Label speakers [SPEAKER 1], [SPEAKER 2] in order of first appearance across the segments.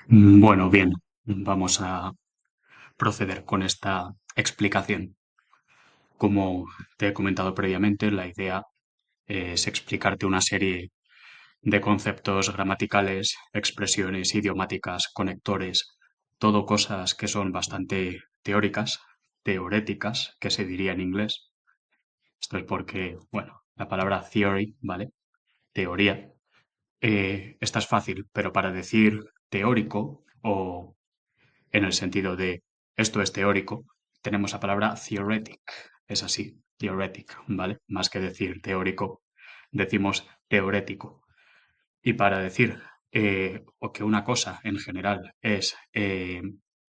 [SPEAKER 1] Bueno, bien, vamos a proceder con esta explicación. Como te he comentado previamente, la idea es explicarte una serie de conceptos gramaticales, expresiones idiomáticas, conectores, todo cosas que son bastante teóricas, teoréticas, que se diría en inglés. Esto es porque, bueno, la palabra theory, ¿vale? Teoría. Esta es fácil, pero para decir teórico o en el sentido de esto es teórico, tenemos la palabra theoretic. Es así, theoretic, ¿vale? Más que decir teórico, decimos teorético. Y para decir o que una cosa en general es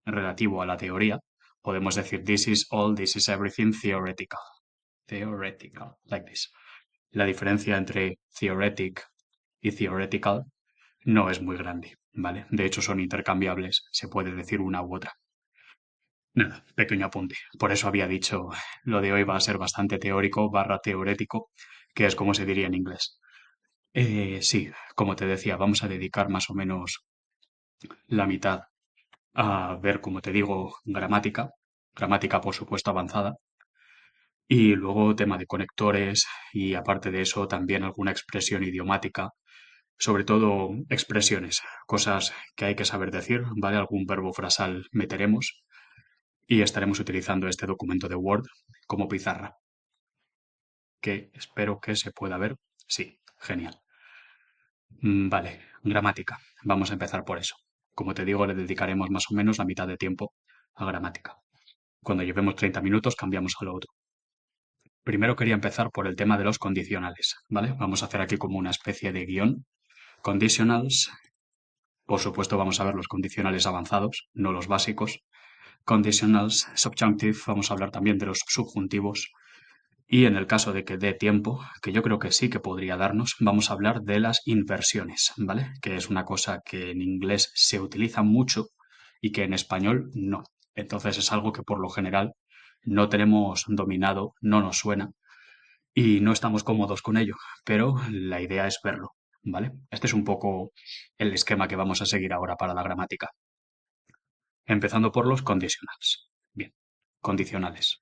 [SPEAKER 1] relativo a la teoría, podemos decir this is all, this is everything theoretical. Theoretical, like this. La diferencia entre theoretic y theoretical no es muy grande, ¿vale? De hecho, son intercambiables, se puede decir una u otra. Nada, pequeño apunte. Por eso había dicho, lo de hoy va a ser bastante teórico barra teorético, que es como se diría en inglés. Sí, como te decía, vamos a dedicar más o menos la mitad a ver, como te digo, gramática por supuesto avanzada, y luego tema de conectores y aparte de eso también alguna expresión idiomática, sobre todo expresiones, cosas que hay que saber decir, ¿vale? Algún verbo frasal meteremos y estaremos utilizando este documento de Word como pizarra, que espero que se pueda ver. Sí, genial. Vale, gramática. Vamos a empezar por eso. Como te digo, le dedicaremos más o menos la mitad de tiempo a gramática. Cuando llevemos 30 minutos cambiamos a lo otro. Primero quería empezar por el tema de los condicionales, ¿vale? Vamos a hacer aquí como una especie de guión. Conditionals, por supuesto vamos a ver los condicionales avanzados, no los básicos. Conditionals, subjunctive, vamos a hablar también de los subjuntivos. Y en el caso de que dé tiempo, que yo creo que sí que podría darnos, vamos a hablar de las inversiones, ¿vale? Que es una cosa que en inglés se utiliza mucho y que en español no. Entonces es algo que por lo general no tenemos dominado, no nos suena y no estamos cómodos con ello, pero la idea es verlo, ¿vale? Este es un poco el esquema que vamos a seguir ahora para la gramática, empezando por los conditionals. Bien, condicionales.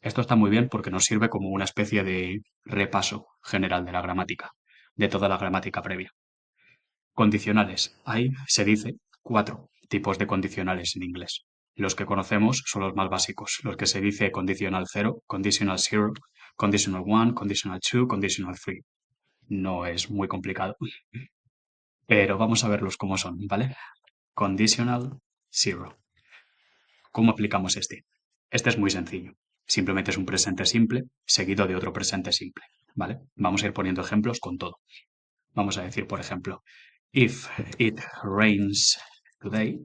[SPEAKER 1] Esto está muy bien porque nos sirve como una especie de repaso general de la gramática, de toda la gramática previa. Condicionales. Hay, se dice, cuatro tipos de condicionales en inglés. Los que conocemos son los más básicos, los que se dice conditional cero, conditional zero, conditional one, conditional two, conditional three. No es muy complicado, pero vamos a verlos como son, ¿vale? Conditional zero. ¿Cómo aplicamos este? Este es muy sencillo. Simplemente es un presente simple seguido de otro presente simple, ¿vale? Vamos a ir poniendo ejemplos con todo. Vamos a decir, por ejemplo, if it rains today,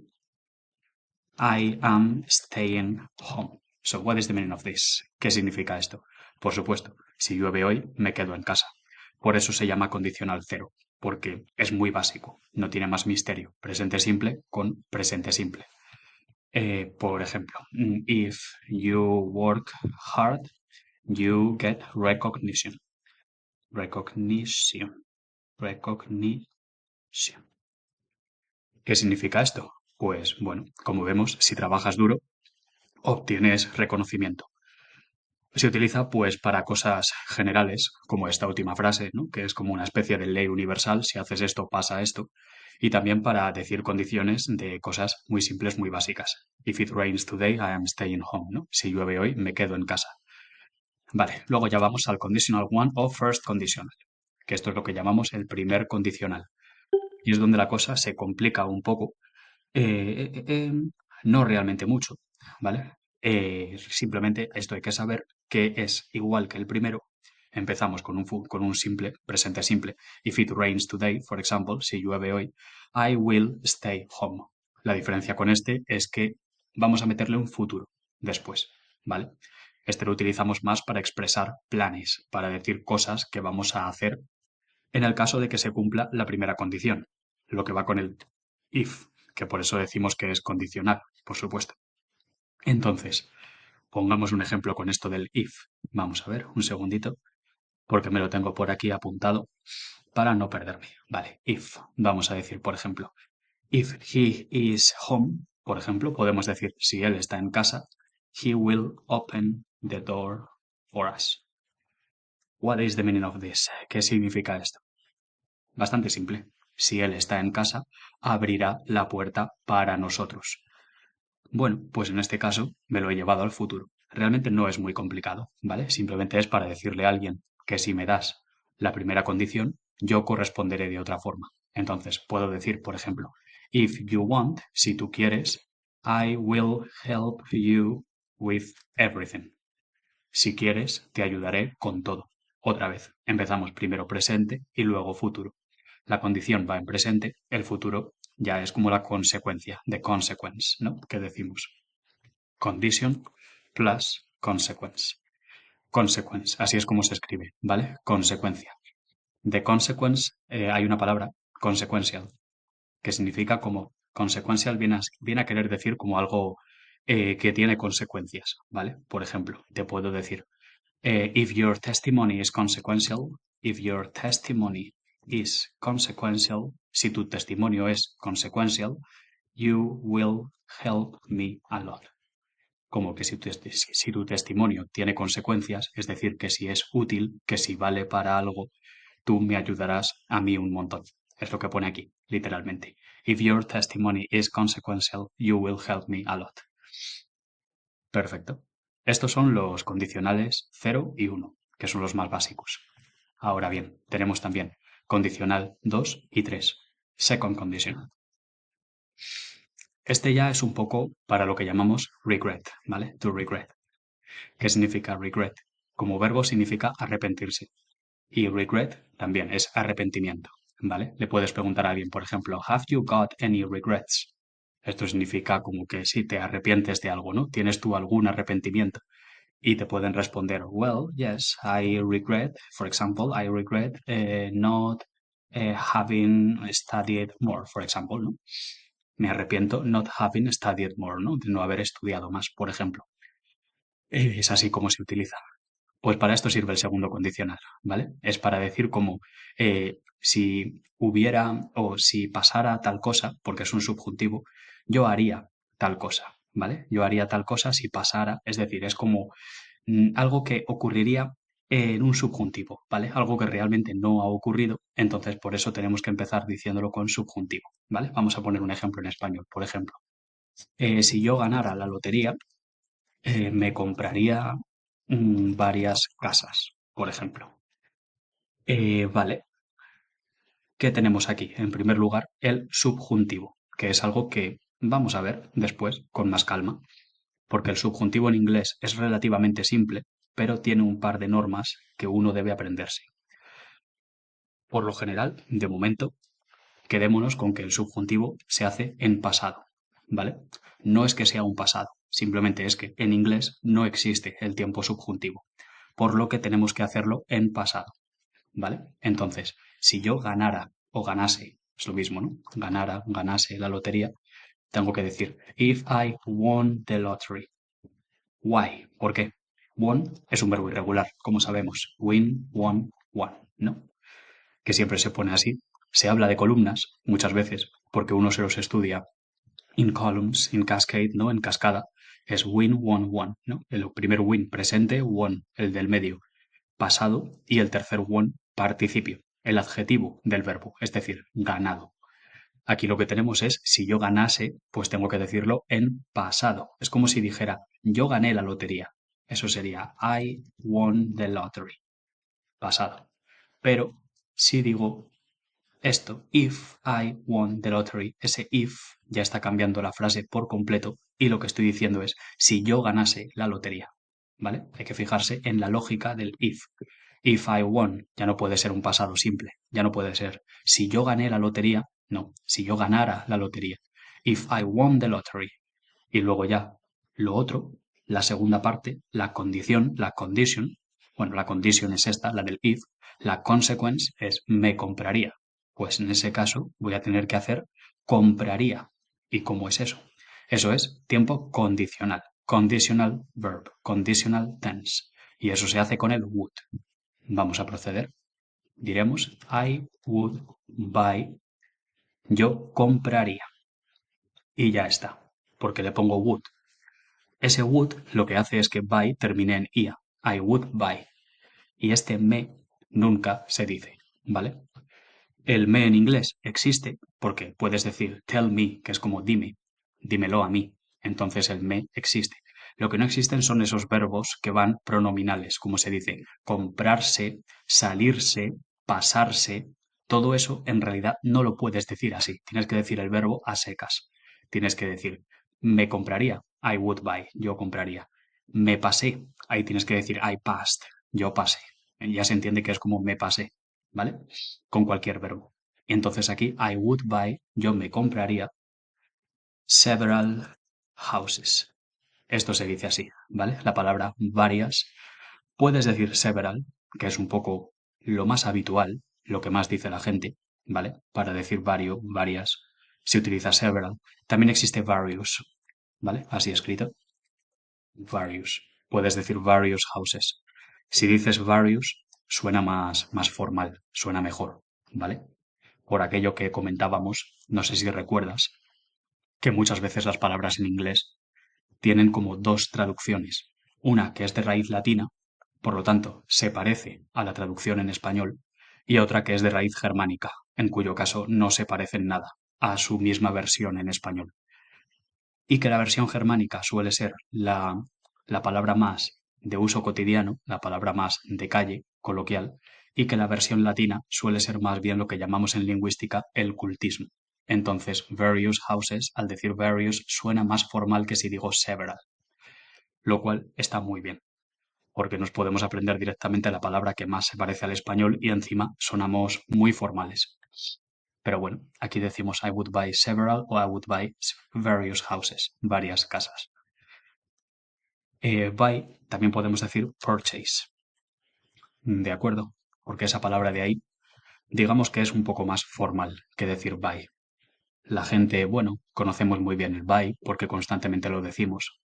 [SPEAKER 1] I am staying home. So what is the meaning of this? ¿Qué significa esto? Por supuesto, si llueve hoy, me quedo en casa. Por eso se llama condicional cero, porque es muy básico, no tiene más misterio. Presente simple con presente simple. Por ejemplo, if you work hard, you get recognition. Recognition. Recognition. ¿Qué significa esto? Pues bueno, como vemos, si trabajas duro, obtienes reconocimiento. Se utiliza pues para cosas generales, como esta última frase, ¿no? Que es como una especie de ley universal, si haces esto, pasa esto, y también para decir condiciones de cosas muy simples, muy básicas. If it rains today, I am staying home, ¿no? Si llueve hoy, me quedo en casa. Vale, luego ya vamos al conditional one o first conditional, que esto es lo que llamamos el primer condicional. Y es donde la cosa se complica un poco, eh, eh, eh, no realmente mucho, ¿vale? Simplemente esto hay que saber que es igual que el primero. Empezamos con un simple, presente simple. If it rains today, for example, si llueve hoy, I will stay home. La diferencia con este es que vamos a meterle un futuro después, ¿vale? Este lo utilizamos más para expresar planes, para decir cosas que vamos a hacer en el caso de que se cumpla la primera condición, lo que va con el if, que por eso decimos que es condicional, por supuesto. Entonces, pongamos un ejemplo con esto del if. Vamos a ver, un segundito. porque me lo tengo por aquí apuntado para no perderme. Vale, if. Vamos a decir, por ejemplo, if he is home, por ejemplo, podemos decir, si él está en casa, he will open the door for us. What is the meaning of this? ¿Qué significa esto? Bastante simple. Si él está en casa, abrirá la puerta para nosotros. Bueno, pues en este caso me lo he llevado al futuro. Realmente no es muy complicado, ¿vale? Simplemente es para decirle a alguien que si me das la primera condición, yo corresponderé de otra forma. Entonces, puedo decir, por ejemplo, if you want, si tú quieres, I will help you with everything. Si quieres, te ayudaré con todo. Otra vez, empezamos primero presente y luego futuro. La condición va en presente, el futuro ya es como la consecuencia, de consequence, ¿no? Que decimos. Condition plus consequence. Consequence, así es como se escribe, ¿vale? Consecuencia. De consequence hay una palabra, consequential, que significa como consequential viene a querer decir como algo que tiene consecuencias, ¿vale? Por ejemplo, te puedo decir, if your testimony is consequential, if your testimony is consequential, si tu testimonio es consequential, you will help me a lot. Como que si tu testimonio tiene consecuencias, es decir, que si es útil, que si vale para algo, tú me ayudarás a mí un montón. Es lo que pone aquí, literalmente. If your testimony is consequential, you will help me a lot. Perfecto. Estos son los condicionales 0 y 1, que son los más básicos. Ahora bien, tenemos también condicional 2 y 3, second conditional. Este ya es un poco para lo que llamamos regret, ¿vale? To regret. ¿Qué significa regret? Como verbo significa arrepentirse. Y regret también es arrepentimiento, ¿vale? Le puedes preguntar a alguien, por ejemplo, ¿Have you got any regrets? Esto significa como que si te arrepientes de algo, ¿no? ¿Tienes tú algún arrepentimiento? Y te pueden responder, well, yes, I regret, for example, I regret not having studied more, for example, ¿no? Me arrepiento not having studied more, ¿no? De no haber estudiado más, por ejemplo. Es así como se utiliza. Pues para esto sirve el segundo condicional, ¿vale? Es para decir como si hubiera o si pasara tal cosa, porque es un subjuntivo, yo haría tal cosa, ¿vale? Yo haría tal cosa si pasara, es decir, es como algo que ocurriría en un subjuntivo, ¿vale? Algo que realmente no ha ocurrido, entonces por eso tenemos que empezar diciéndolo con subjuntivo, ¿vale? Vamos a poner un ejemplo en español, por ejemplo. Si yo ganara la lotería, me compraría varias casas, por ejemplo. Vale, ¿qué tenemos aquí? En primer lugar, el subjuntivo, que es algo que vamos a ver después con más calma, porque el subjuntivo en inglés es relativamente simple, pero tiene un par de normas que uno debe aprenderse. Por lo general, de momento, quedémonos con que el subjuntivo se hace en pasado, ¿vale? No es que sea un pasado, simplemente es que en inglés no existe el tiempo subjuntivo, por lo que tenemos que hacerlo en pasado, ¿vale? Entonces, si yo ganara o ganase, es lo mismo, ¿no? Ganara, ganase la lotería, tengo que decir, if I won the lottery. Why? ¿Por qué? Won es un verbo irregular, como sabemos. Win, won, won, ¿no? Que siempre se pone así. Se habla de columnas muchas veces porque uno se los estudia in columns, in cascade, ¿no? En cascada. Es win, won, won, ¿no? El primer win presente, won, el del medio pasado y el tercer won participio, el adjetivo del verbo, es decir, ganado. Aquí lo que tenemos es, si yo ganase, pues tengo que decirlo en pasado. Es como si dijera, yo gané la lotería. Eso sería, I won the lottery. Pasado. Pero si digo esto, if I won the lottery, ese if ya está cambiando la frase por completo y lo que estoy diciendo es, si yo ganase la lotería. ¿Vale? Hay que fijarse en la lógica del if. If I won, ya no puede ser un pasado simple, ya no puede ser si yo gané la lotería, no, si yo ganara la lotería. If I won the lottery. Y luego ya lo otro, la segunda parte, la condición, la condition, bueno, la condition es esta, la del if, la consequence es me compraría. Pues en ese caso voy a tener que hacer compraría. ¿Y cómo es eso? Eso es tiempo condicional, conditional verb, conditional tense. Y eso se hace con el would. Vamos a proceder. Diremos I would buy. Yo compraría. Y ya está. Porque le pongo would. Ese would lo que hace es que buy termine en ia. I would buy. Y este me nunca se dice, ¿vale? El me en inglés existe porque puedes decir tell me, que es como dime, dímelo a mí. Entonces el me existe. Lo que no existen son esos verbos que van pronominales, como se dice comprarse, salirse, pasarse. Todo eso en realidad no lo puedes decir así. Tienes que decir el verbo a secas. Tienes que decir me compraría, I would buy, yo compraría. Me pasé, ahí tienes que decir I passed, yo pasé. Ya se entiende que es como me pasé, ¿vale? Con cualquier verbo. Y entonces aquí, I would buy, yo me compraría several houses. Esto se dice así, ¿vale? La palabra varias. Puedes decir several, que es un poco lo más habitual, lo que más dice la gente, ¿vale? Para decir varias, se utiliza several. También existe various, ¿vale? Así escrito, various. Puedes decir various houses. Si dices various, suena más formal, suena mejor, ¿vale? Por aquello que comentábamos, no sé si recuerdas, que muchas veces las palabras en inglés tienen como dos traducciones. Una que es de raíz latina, por lo tanto, se parece a la traducción en español, y otra que es de raíz germánica, en cuyo caso no se parecen nada a su misma versión en español. Y que la versión germánica suele ser la palabra más de uso cotidiano, la palabra más de calle, coloquial, y que la versión latina suele ser más bien lo que llamamos en lingüística el cultismo. Entonces, various houses, al decir various, suena más formal que si digo several, lo cual está muy bien, porque nos podemos aprender directamente la palabra que más se parece al español y encima sonamos muy formales. Pero bueno, aquí decimos I would buy several o I would buy various houses, varias casas. Buy también podemos decir purchase, ¿de acuerdo? Porque esa palabra de ahí, digamos que es un poco más formal que decir buy. La gente, bueno, conocemos muy bien el buy porque constantemente lo decimos.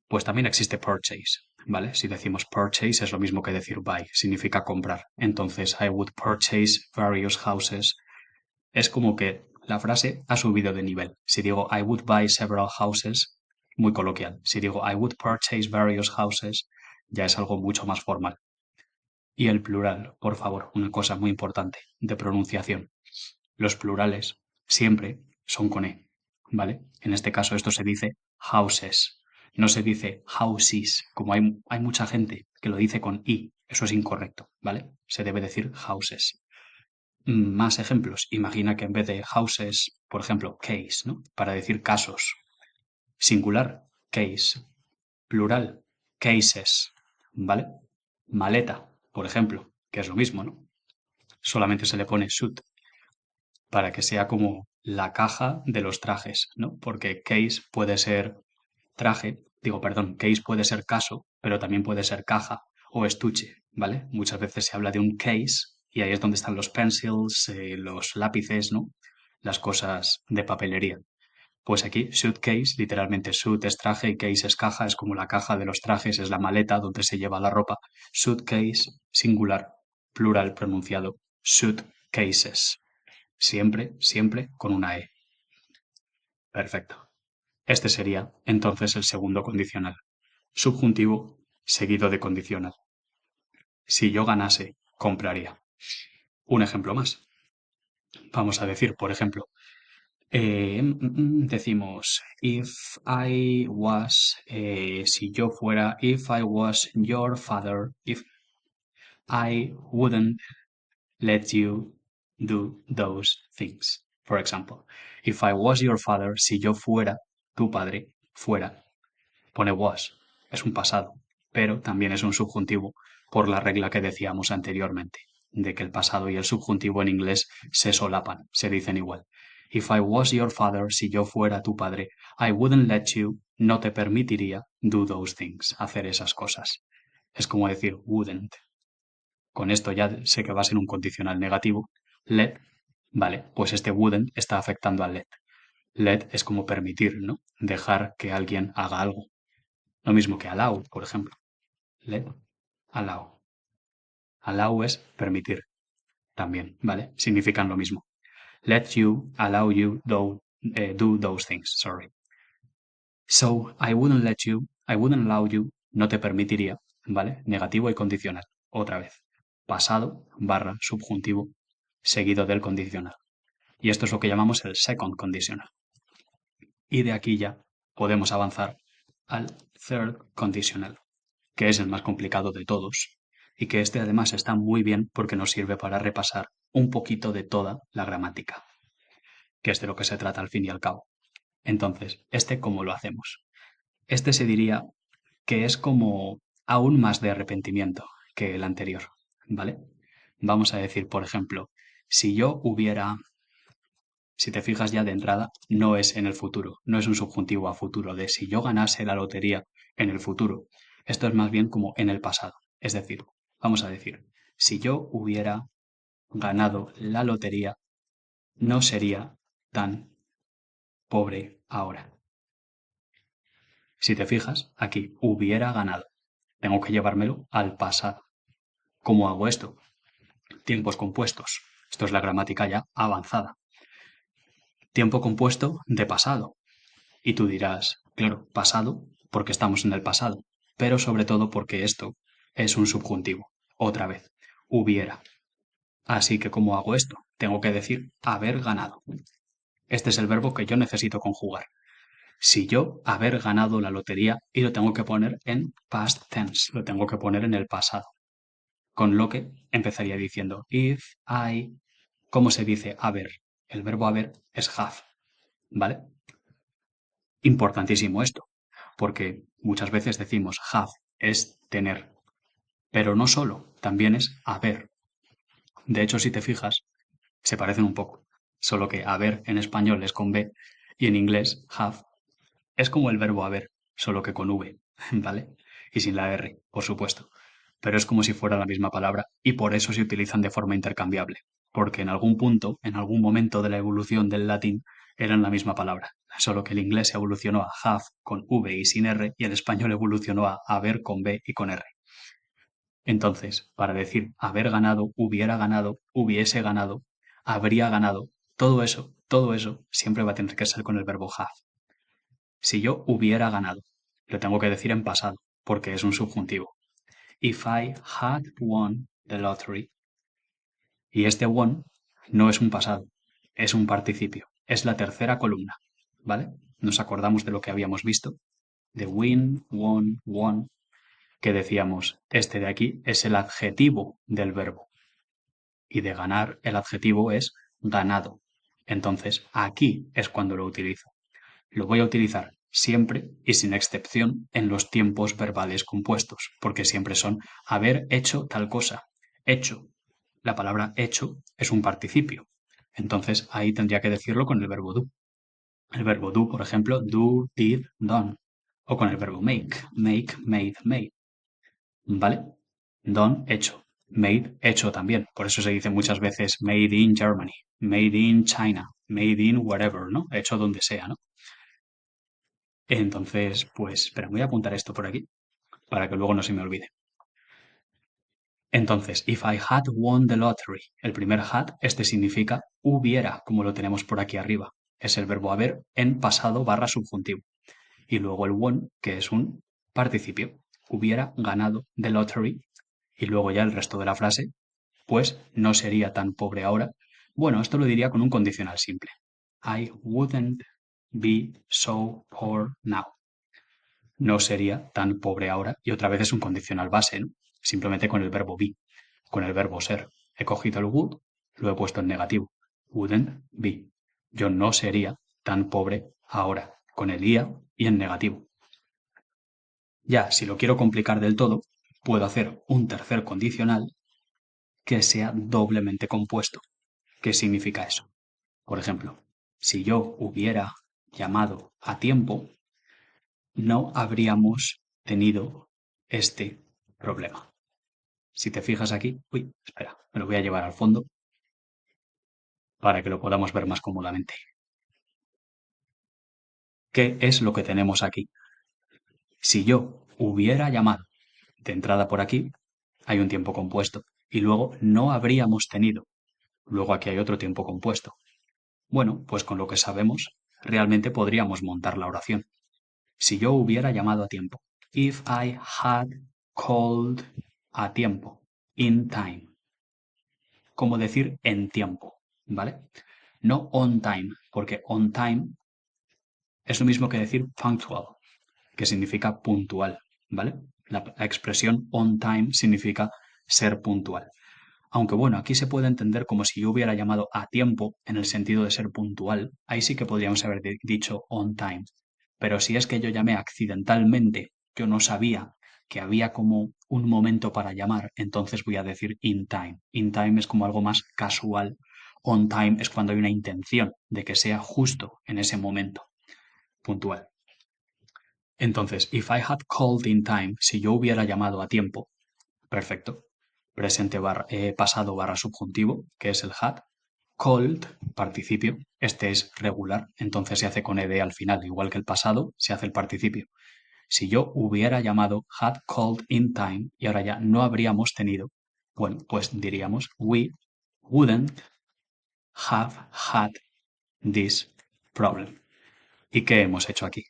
[SPEAKER 1] Pues también existe purchase, ¿vale? Si decimos purchase es lo mismo que decir buy, significa comprar. Entonces, I would purchase various houses. Es como que la frase ha subido de nivel. Si digo I would buy several houses, muy coloquial. Si digo I would purchase various houses, ya es algo mucho más formal. Y el plural, por favor, una cosa muy importante de pronunciación. Los plurales siempre son con E, ¿vale? En este caso esto se dice houses, no se dice houses, como hay mucha gente que lo dice con I, eso es incorrecto, ¿vale? Se debe decir houses. Más ejemplos. Imagina que en vez de houses, por ejemplo, case, ¿no? Para decir casos. Singular, case. Plural, cases, ¿vale? Maleta, por ejemplo, que es lo mismo, ¿no? Solamente se le pone suit para que sea como la caja de los trajes, ¿no? Porque case puede ser traje, digo, perdón, case puede ser caso, pero también puede ser caja o estuche, ¿vale? Muchas veces se habla de un case y ahí es donde están los pencils, los lápices, ¿no? Las cosas de papelería. Pues aquí, suitcase, literalmente suit es traje y case es caja, es como la caja de los trajes, es la maleta donde se lleva la ropa. Suitcase, singular, plural pronunciado, suitcases. Siempre, siempre con una E. Perfecto. Este sería entonces el segundo condicional. Subjuntivo seguido de condicional. Si yo ganase, compraría. Un ejemplo más. Vamos a decir, por ejemplo, decimos, if I was, si yo fuera, if I was your father, if I wouldn't let you do those things. For example, if I was your father, si yo fuera tu padre, fuera, pone was, es un pasado, pero también es un subjuntivo por la regla que decíamos anteriormente, de que el pasado y el subjuntivo en inglés se solapan, se dicen igual. If I was your father, si yo fuera tu padre, I wouldn't let you, no te permitiría, do those things, hacer esas cosas. Es como decir wouldn't. Con esto ya sé que va a ser un condicional negativo. Let, vale, pues este wouldn't está afectando al let. Let es como permitir, ¿no? Dejar que alguien haga algo. Lo mismo que allow, por ejemplo. Let, allow. Allow es permitir también, ¿vale? Significan lo mismo. Let you, allow you, do those things, sorry. So, I wouldn't allow you, no te permitiría, ¿vale? Negativo y condicional. Otra vez. Pasado barra subjuntivo seguido del condicional. Y esto es lo que llamamos el second conditional. Y de aquí ya podemos avanzar al third conditional, que es el más complicado de todos, y que este además está muy bien porque nos sirve para repasar un poquito de toda la gramática, que es de lo que se trata al fin y al cabo. Entonces, ¿cómo lo hacemos? Este se diría que es como aún más de arrepentimiento que el anterior, ¿vale? Vamos a decir, por ejemplo, si yo hubiera, si te fijas ya de entrada, no es en el futuro, no es un subjuntivo a futuro de si yo ganase la lotería en el futuro. Esto es más bien como en el pasado. Es decir, vamos a decir, si yo hubiera ganado la lotería, no sería tan pobre ahora. Si te fijas, aquí hubiera ganado. Tengo que llevármelo al pasado. ¿Cómo hago esto? Tiempos compuestos. Esto es la gramática ya avanzada. Tiempo compuesto de pasado. Y tú dirás, claro, pasado porque estamos en el pasado, pero sobre todo porque esto es un subjuntivo. Otra vez, hubiera. Así que, ¿cómo hago esto? Tengo que decir haber ganado. Este es el verbo que yo necesito conjugar. Si yo haber ganado la lotería y lo tengo que poner en past tense, lo tengo que poner en el pasado. Con lo que empezaría diciendo if I, ¿cómo se dice haber? El verbo haber es have, ¿vale? Importantísimo esto, porque muchas veces decimos have es tener, pero no solo, también es haber. De hecho, si te fijas, se parecen un poco, solo que haber en español es con B y en inglés have es como el verbo haber, solo que con V, ¿vale? Y sin la R, por supuesto. Pero es como si fuera la misma palabra y por eso se utilizan de forma intercambiable, porque en algún punto, en algún momento de la evolución del latín, eran la misma palabra, solo que el inglés evolucionó a have con V y sin R y el español evolucionó a haber con B y con R. Entonces, para decir haber ganado, hubiera ganado, hubiese ganado, habría ganado, todo eso siempre va a tener que ser con el verbo have. Si yo hubiera ganado, lo tengo que decir en pasado, porque es un subjuntivo. If I had won the lottery. Y este won no es un pasado, es un participio. Es la tercera columna, ¿vale? Nos acordamos de lo que habíamos visto, de win, won, won, que decíamos, este de aquí es el adjetivo del verbo. Y de ganar, el adjetivo es ganado. Entonces, aquí es cuando lo utilizo. Lo voy a utilizar siempre y sin excepción en los tiempos verbales compuestos, porque siempre son haber hecho tal cosa. Hecho. La palabra hecho es un participio. Entonces ahí tendría que decirlo con el verbo do. El verbo do, por ejemplo, do, did, done. O con el verbo make, made, made. ¿Vale? Done, hecho. Made, hecho también. Por eso se dice muchas veces made in Germany, made in China, made in wherever, ¿no? Hecho donde sea, ¿no? Entonces, pues, espera, voy a apuntar esto por aquí para que luego no se me olvide. Entonces, if I had won the lottery, el primer had, este significa hubiera, como lo tenemos por aquí arriba. Es el verbo haber en pasado barra subjuntivo. Y luego el won, que es un participio. Hubiera ganado the lottery. Y luego ya el resto de la frase, pues no sería tan pobre ahora. Bueno, esto lo diría con un condicional simple. I wouldn't be so poor now. No sería tan pobre ahora. Y otra vez es un condicional base, ¿no? Simplemente con el verbo be, con el verbo ser. He cogido el would, lo he puesto en negativo. Wouldn't be. Yo no sería tan pobre ahora, con el ia y en negativo. Ya, si lo quiero complicar del todo, puedo hacer un tercer condicional que sea doblemente compuesto. ¿Qué significa eso? Por ejemplo, si yo hubiera llamado a tiempo, no habríamos tenido este problema. Si te fijas aquí, uy, espera, me lo voy a llevar al fondo para que lo podamos ver más cómodamente. ¿Qué es lo que tenemos aquí? Si yo hubiera llamado de entrada por aquí, hay un tiempo compuesto y luego no habríamos tenido. Luego aquí hay otro tiempo compuesto. Bueno, pues con lo que sabemos, realmente podríamos montar la oración. Si yo hubiera llamado a tiempo. If I had called a tiempo. In time. Como decir en tiempo, ¿vale? No on time, porque on time es lo mismo que decir punctual, que significa puntual, ¿vale? La expresión on time significa ser puntual. Aunque bueno, aquí se puede entender como si yo hubiera llamado a tiempo en el sentido de ser puntual, ahí sí que podríamos haber dicho on time. Pero si es que yo llamé accidentalmente, yo no sabía que había como un momento para llamar, entonces voy a decir in time. In time es como algo más casual. On time es cuando hay una intención de que sea justo en ese momento, puntual. Entonces, if I had called in time, si yo hubiera llamado a tiempo, perfecto. Presente pasado barra subjuntivo, que es el had. Called, participio. Este es regular, entonces se hace con ed al final, igual que el pasado, se hace el participio. Si yo hubiera llamado had called in time y ahora ya no habríamos tenido, bueno, pues diríamos we wouldn't have had this problem. ¿Y qué hemos hecho aquí?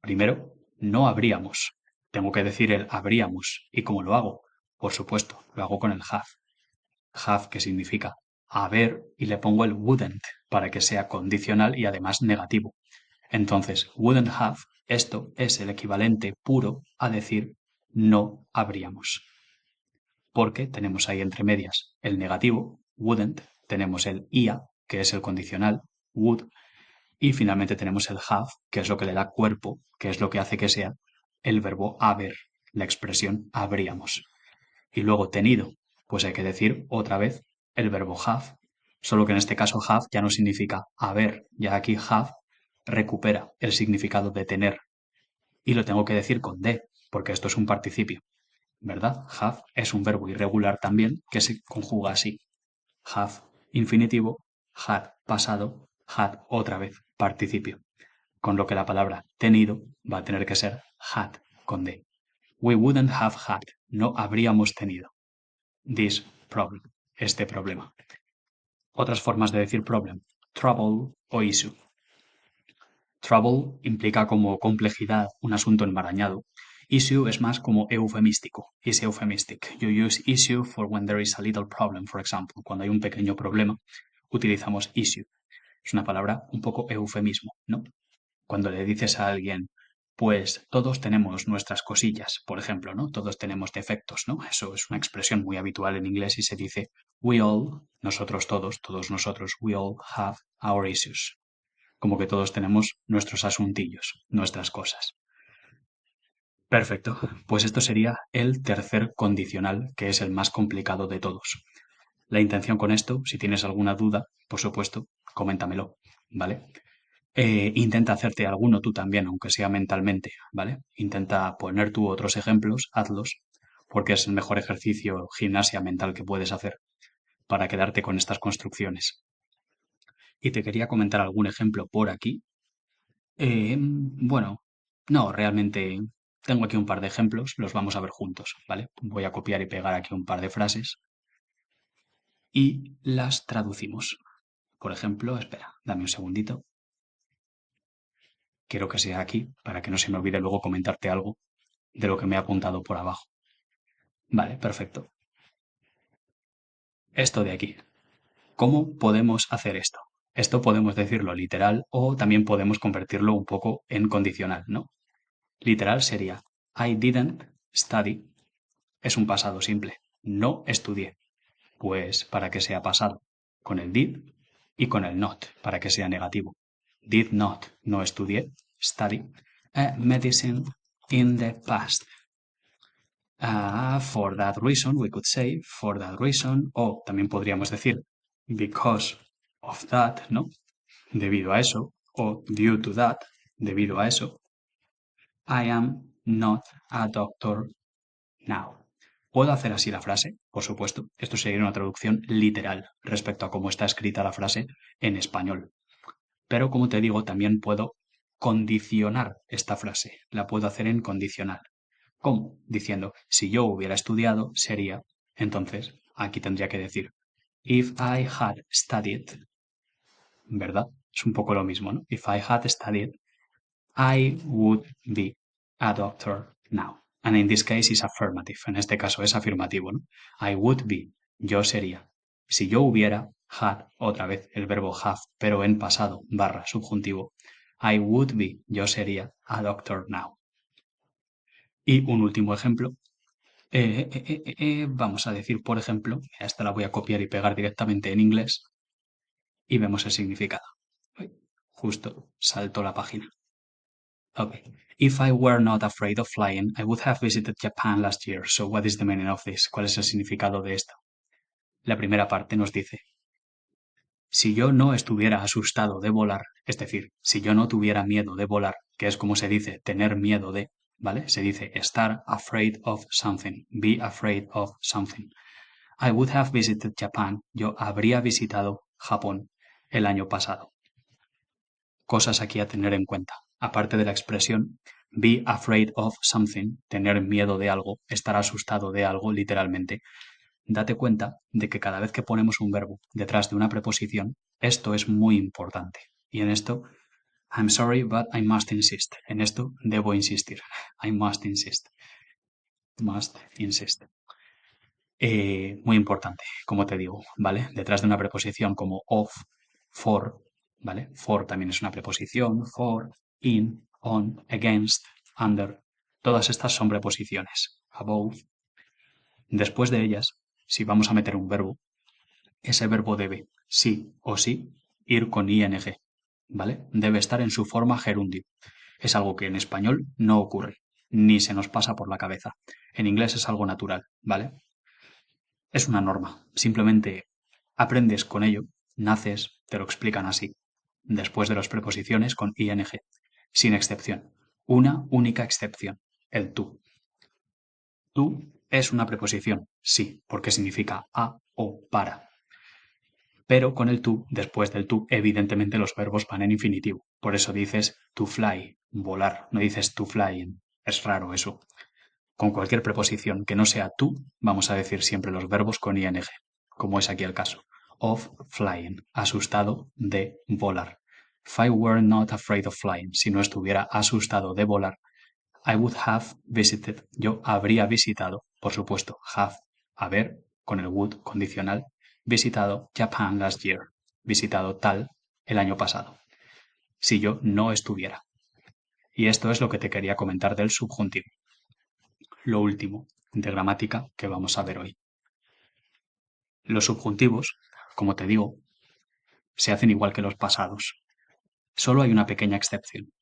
[SPEAKER 1] Primero, no habríamos. Tengo que decir el habríamos. ¿Y cómo lo hago? Por supuesto, lo hago con el have. Have, que significa haber, y le pongo el wouldn't para que sea condicional y además negativo. Entonces, wouldn't have, esto es el equivalente puro a decir no habríamos. Porque tenemos ahí entre medias el negativo, wouldn't, tenemos el ia, que es el condicional, would, y finalmente tenemos el have, que es lo que le da cuerpo, que es lo que hace que sea el verbo haber, la expresión habríamos. Y luego tenido, pues hay que decir otra vez el verbo have, solo que en este caso have ya no significa haber, ya aquí have recupera el significado de tener. Y lo tengo que decir con de, porque esto es un participio, ¿verdad? Have es un verbo irregular también que se conjuga así. Have, infinitivo, had, pasado, had, otra vez, participio. Con lo que la palabra tenido va a tener que ser had, con de. We wouldn't have had, no habríamos tenido. This problem, este problema. Otras formas de decir problem, trouble o issue. Trouble implica como complejidad, un asunto enmarañado. Issue es más como eufemístico, is euphemistic. You use issue for when there is a little problem, for example. Cuando hay un pequeño problema, utilizamos issue. Es una palabra un poco eufemismo, ¿no? Cuando le dices a alguien, pues todos tenemos nuestras cosillas, por ejemplo, ¿no? Todos tenemos defectos, ¿no? Eso es una expresión muy habitual en inglés y se dice we all, nosotros todos nosotros, we all have our issues. Como que todos tenemos nuestros asuntillos, nuestras cosas. Perfecto. Pues esto sería el tercer condicional, que es el más complicado de todos. La intención con esto, si tienes alguna duda, por supuesto, coméntamelo, ¿vale? Intenta hacerte alguno tú también, aunque sea mentalmente, ¿vale? Intenta poner tú otros ejemplos, hazlos, porque es el mejor ejercicio gimnasia mental que puedes hacer para quedarte con estas construcciones. Y te quería comentar algún ejemplo por aquí. Bueno, no, realmente tengo aquí un par de ejemplos, los vamos a ver juntos, ¿vale? Voy a copiar y pegar aquí un par de frases y las traducimos. Por ejemplo, espera, dame un segundito. Quiero que sea aquí para que no se me olvide luego comentarte algo de lo que me he apuntado por abajo. Vale, perfecto. Esto de aquí. ¿Cómo podemos hacer esto? Esto podemos decirlo literal o también podemos convertirlo un poco en condicional, ¿no? Literal sería I didn't study. Es un pasado simple. No estudié. Pues para que sea pasado. Con el did y con el not, para que sea negativo. Did not, no estudié. Study medicine in the past. For that reason, we could say, for that reason, o también podríamos decir, because of that, ¿no? Debido a eso, o due to that, debido a eso, I am not a doctor now. ¿Puedo hacer así la frase? Por supuesto, esto sería una traducción literal respecto a cómo está escrita la frase en español. Pero como te digo, también puedo condicionar esta frase. La puedo hacer en condicional. ¿Cómo? Diciendo, si yo hubiera estudiado, sería, entonces, Aquí tendría que decir, if I had studied, ¿verdad? Es un poco lo mismo, ¿no? If I had studied, I would be a doctor now. And in this case is affirmative. En este caso es afirmativo, ¿no? I would be, yo sería. Si yo hubiera, had, otra vez el verbo have, pero en pasado, barra, subjuntivo. I would be, yo sería, a doctor now. Y un último ejemplo. Vamos a decir, por ejemplo, esta la voy a copiar y pegar directamente en inglés y vemos el significado. Uy, justo saltó la página. Okay. If I were not afraid of flying, I would have visited Japan last year. So what is the meaning of this? ¿Cuál es el significado de esto? La primera parte nos dice, si yo no estuviera asustado de volar, es decir, si yo no tuviera miedo de volar, que es como se dice tener miedo de, ¿vale? Se dice estar afraid of something, be afraid of something. I would have visited Japan. Yo habría visitado Japón el año pasado. Cosas aquí a tener en cuenta. Aparte de la expresión be afraid of something, tener miedo de algo, estar asustado de algo, literalmente, date cuenta de que cada vez que ponemos un verbo detrás de una preposición, esto es muy importante. Y en esto, I'm sorry, but I must insist. En esto debo insistir. I must insist. Must insist. Muy importante, como te digo, ¿vale? Detrás de una preposición como of, for, ¿vale? For también es una preposición, for, in, on, against, under. Todas estas son preposiciones. Above. Después de ellas, si vamos a meter un verbo, ese verbo debe, sí o sí, ir con ing, ¿vale? Debe estar en su forma gerundio. Es algo que en español no ocurre, ni se nos pasa por la cabeza. En inglés es algo natural, ¿vale? Es una norma. Simplemente aprendes con ello, naces, te lo explican así. Después de las preposiciones con ing, sin excepción. Una única excepción, el tú. Tú es una preposición, sí, porque significa a o para. Pero con el tú, después del tú, evidentemente los verbos van en infinitivo. Por eso dices to fly, volar, no dices to flying. Es raro eso. Con cualquier preposición que no sea tú, vamos a decir siempre los verbos con ing, como es aquí el caso. Of flying, asustado de volar. If I were not afraid of flying, si no estuviera asustado de volar, I would have visited, yo habría visitado, por supuesto, have, haber, con el would condicional, visitado Japan last year, visitado tal el año pasado, si yo no estuviera. Y esto es lo que te quería comentar del subjuntivo. Lo último de gramática que vamos a ver hoy. Los subjuntivos, como te digo, se hacen igual que los pasados. Solo hay una pequeña excepción.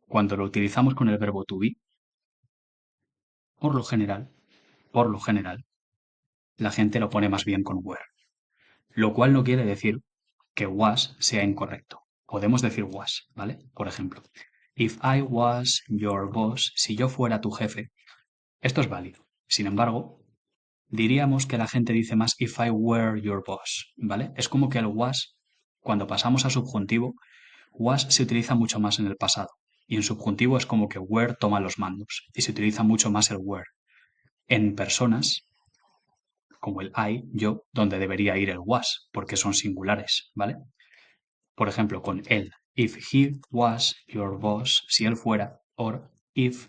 [SPEAKER 1] Cuando lo utilizamos con el verbo to be, por lo general, la gente lo pone más bien con were. Lo cual no quiere decir que was sea incorrecto. Podemos decir was, ¿vale? Por ejemplo, if I was your boss, si yo fuera tu jefe, esto es válido. Sin embargo, diríamos que la gente dice más if I were your boss, ¿vale? Es como que el was, cuando pasamos a subjuntivo, was se utiliza mucho más en el pasado. Y en subjuntivo es como que were toma los mandos. Y se utiliza mucho más el were. En personas, como el I, yo, donde debería ir el was, porque son singulares, ¿vale? Por ejemplo, con él. If he was your boss, si él fuera, or if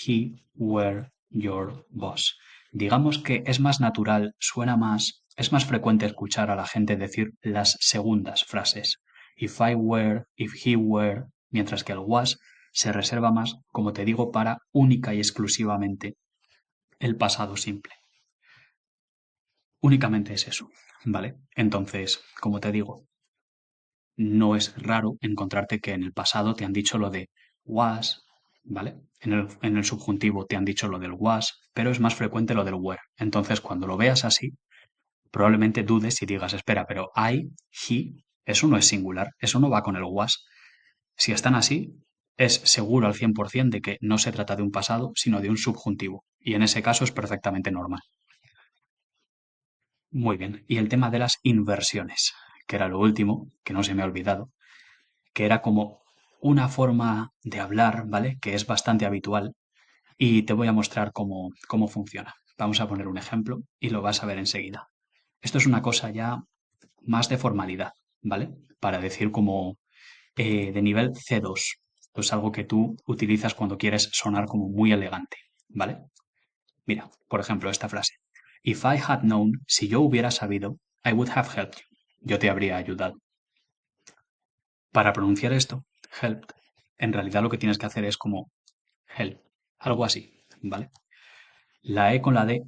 [SPEAKER 1] he were your boss. Digamos que es más natural, suena más, es más frecuente escuchar a la gente decir las segundas frases. If I were, if he were, mientras que el was se reserva más, como te digo, para única y exclusivamente el pasado simple. Únicamente es eso, ¿vale? Entonces, como te digo, no es raro encontrarte que en el pasado te han dicho lo de was, ¿vale? En el subjuntivo te han dicho lo del was, pero es más frecuente lo del were. Entonces, cuando lo veas así, probablemente dudes y digas, espera, pero I, he, eso no es singular, eso no va con el was. Si están así, es seguro al 100% de que no se trata de un pasado, sino de un subjuntivo. Y en ese caso es perfectamente normal. Muy bien. Y el tema de las inversiones, que era lo último, que no se me ha olvidado, que era como una forma de hablar, ¿vale? Que es bastante habitual y te voy a mostrar cómo funciona. Vamos a poner un ejemplo y lo vas a ver enseguida. Esto es una cosa ya más de formalidad, ¿vale? Para decir como de nivel C2. Esto es algo que tú utilizas cuando quieres sonar como muy elegante, ¿vale? Mira, por ejemplo, esta frase. If I had known, si yo hubiera sabido, I would have helped you. Yo te habría ayudado. Para pronunciar esto, helped, en realidad lo que tienes que hacer es como help, algo así, ¿vale? La E con la D,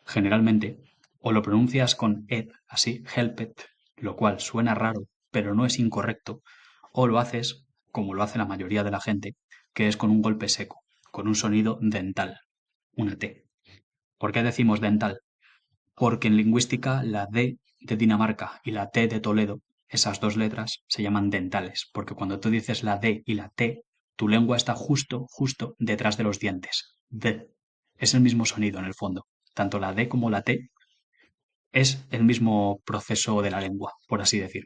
[SPEAKER 1] generalmente, o lo pronuncias con ed, así, helped, lo cual suena raro, pero no es incorrecto, o lo haces, como lo hace la mayoría de la gente, que es con un golpe seco, con un sonido dental, una T. ¿Por qué decimos dental? Porque en lingüística la D de Dinamarca y la T de Toledo, esas dos letras se llaman dentales, porque cuando tú dices la D y la T, tu lengua está justo detrás de los dientes. D. Es el mismo sonido en el fondo. Tanto la D como la T es el mismo proceso de la lengua, por así decir.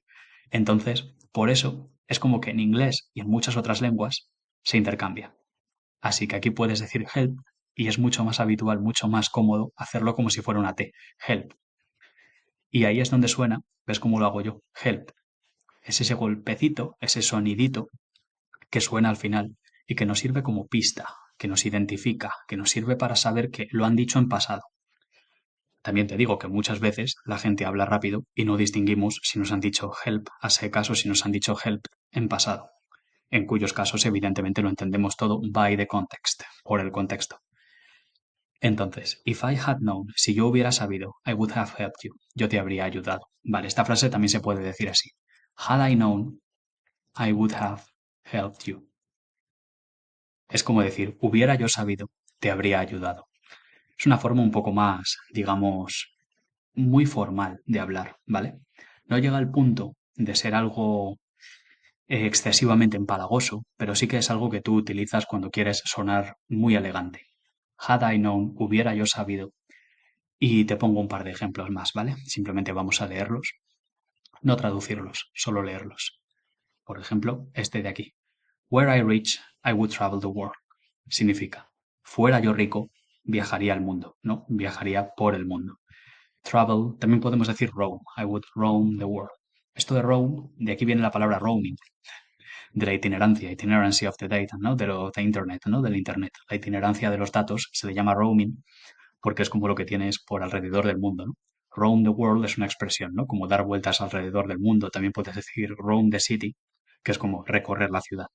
[SPEAKER 1] Entonces, por eso es como que en inglés y en muchas otras lenguas se intercambia. Así que aquí puedes decir help y es mucho más habitual, mucho más cómodo hacerlo como si fuera una T. Help. Y ahí es donde suena, ¿ves cómo lo hago yo? Help. Es ese golpecito, ese sonidito que suena al final y que nos sirve como pista, que nos identifica, que nos sirve para saber que lo han dicho en pasado. También te digo que muchas veces la gente habla rápido y no distinguimos si nos han dicho help a secas o si nos han dicho help en pasado, en cuyos casos evidentemente lo entendemos todo by the context, por el contexto. Entonces, if I had known, si yo hubiera sabido, I would have helped you, yo te habría ayudado. Vale, esta frase también se puede decir así. Had I known, I would have helped you. Es como decir, hubiera yo sabido, te habría ayudado. Es una forma un poco más, digamos, muy formal de hablar, ¿vale? No llega al punto de ser algo excesivamente empalagoso, pero sí que es algo que tú utilizas cuando quieres sonar muy elegante. Had I known, hubiera yo sabido. Y te pongo un par de ejemplos más, ¿vale? Simplemente vamos a leerlos, no traducirlos, solo leerlos. Por ejemplo, este de aquí. Were I rich, I would travel the world. Significa, fuera yo rico, viajaría al mundo, ¿no? Viajaría por el mundo. Travel, también podemos decir roam. I would roam the world. Esto de roam, de aquí viene la palabra roaming, de la itinerancia, itinerancy of the data, ¿no? De Internet, ¿no? Del Internet. La itinerancia de los datos se le llama roaming porque es como lo que tienes por alrededor del mundo, ¿no? Roam the world es una expresión, ¿no? Como dar vueltas alrededor del mundo. También puedes decir roam the city, que es como recorrer la ciudad.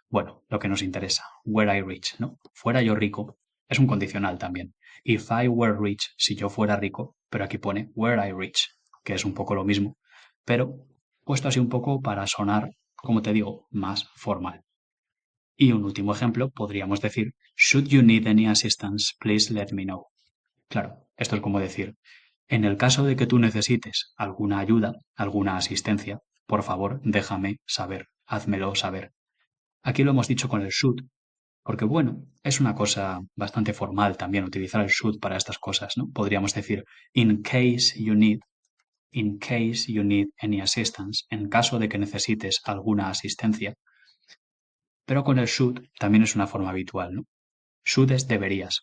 [SPEAKER 1] Bueno, lo que nos interesa. Were I rich, ¿no? Fuera yo rico, es un condicional también. If I were rich, si yo fuera rico, pero aquí pone were I rich, que es un poco lo mismo, pero puesto así un poco para sonar, como te digo, más formal. Y un último ejemplo, podríamos decir, should you need any assistance, please let me know. Claro, esto es como decir, en el caso de que tú necesites alguna ayuda, alguna asistencia, por favor, déjame saber, házmelo saber. Aquí lo hemos dicho con el should, porque bueno, es una cosa bastante formal también utilizar el should para estas cosas, ¿no? Podríamos decir, in case you need any assistance, en caso de que necesites alguna asistencia. Pero con el should también es una forma habitual, ¿no? Should es deberías.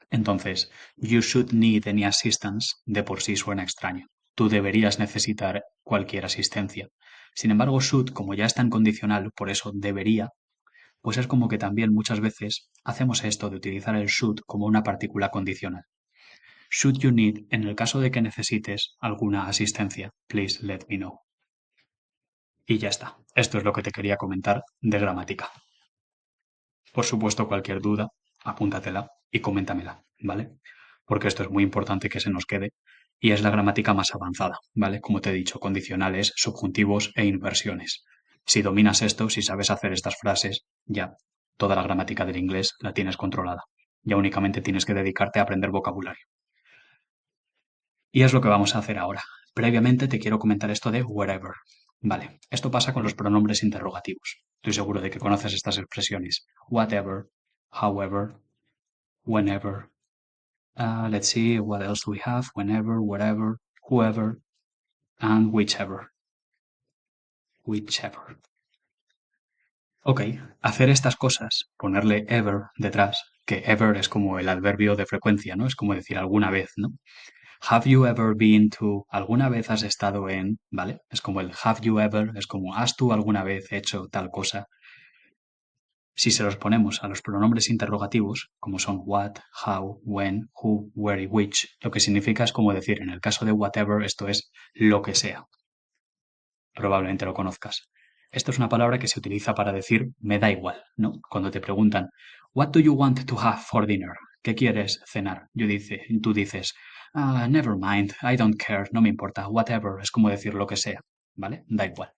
[SPEAKER 1] Entonces, you should need any assistance de por sí suena extraño. Tú deberías necesitar cualquier asistencia. Sin embargo, should, como ya está en condicional, por eso debería, pues es como que también muchas veces hacemos esto de utilizar el should como una partícula condicional. Should you need, en el caso de que necesites alguna asistencia, please let me know. Y ya está. Esto es lo que te quería comentar de gramática. Por supuesto, cualquier duda, apúntatela y coméntamela, ¿vale? Porque esto es muy importante que se nos quede y es la gramática más avanzada, ¿vale? Como te he dicho, condicionales, subjuntivos e inversiones. Si dominas esto, si sabes hacer estas frases, ya toda la gramática del inglés la tienes controlada. Ya únicamente tienes que dedicarte a aprender vocabulario. Y es lo que vamos a hacer ahora. Previamente te quiero comentar esto de wherever. Vale, esto pasa con los pronombres interrogativos. Estoy seguro de que conoces estas expresiones. Whatever, however, whenever. Let's see, what else do we have? Whenever, wherever, whoever, and whichever. Whichever. Ok, hacer estas cosas, ponerle ever detrás, que ever es como el adverbio de frecuencia, ¿no? Es como decir alguna vez, ¿no? Have you ever been to? ¿Alguna vez has estado en? ¿Vale? Es como el have you ever, es como ¿has tú alguna vez hecho tal cosa? Si se los ponemos a los pronombres interrogativos, como son what, how, when, who, where y which, lo que significa es como decir, en el caso de whatever, esto es lo que sea. Probablemente lo conozcas. Esto es una palabra que se utiliza para decir me da igual, ¿no? Cuando te preguntan, What do you want to have for dinner? ¿Qué quieres cenar? Tú dices, never mind, I don't care, no me importa, whatever, es como decir lo que sea, ¿vale? Da igual.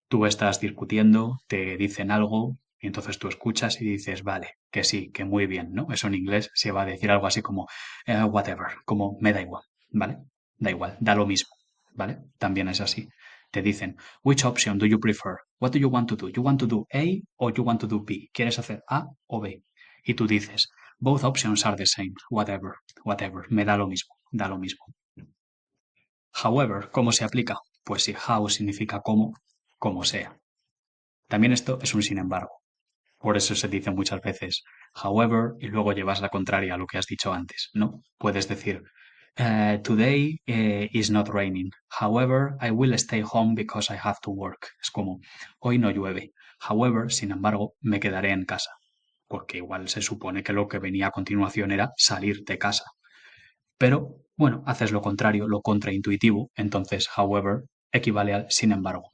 [SPEAKER 1] Tú estás discutiendo, te dicen algo, y entonces tú escuchas y dices, vale, que sí, que muy bien, ¿no? Eso en inglés se va a decir algo así como, whatever, como me da igual, ¿vale? Da igual, da lo mismo, ¿vale? También es así. Te dicen, which option do you prefer? What do you want to do? You want to do A or you want to do B? ¿Quieres hacer A o B? Y tú dices, both options are the same, whatever, whatever, me da lo mismo, da lo mismo. However, ¿cómo se aplica? Pues si how significa cómo, como sea. También esto es un sin embargo. Por eso se dice muchas veces however y luego llevas la contraria a lo que has dicho antes, ¿no? Puedes decir today is not raining. However, I will stay home because I have to work. Es como hoy no llueve. However, sin embargo, me quedaré en casa. Porque igual se supone que lo que venía a continuación era salir de casa. Pero, bueno, haces lo contrario, lo contraintuitivo. Entonces, however, equivale al sin embargo.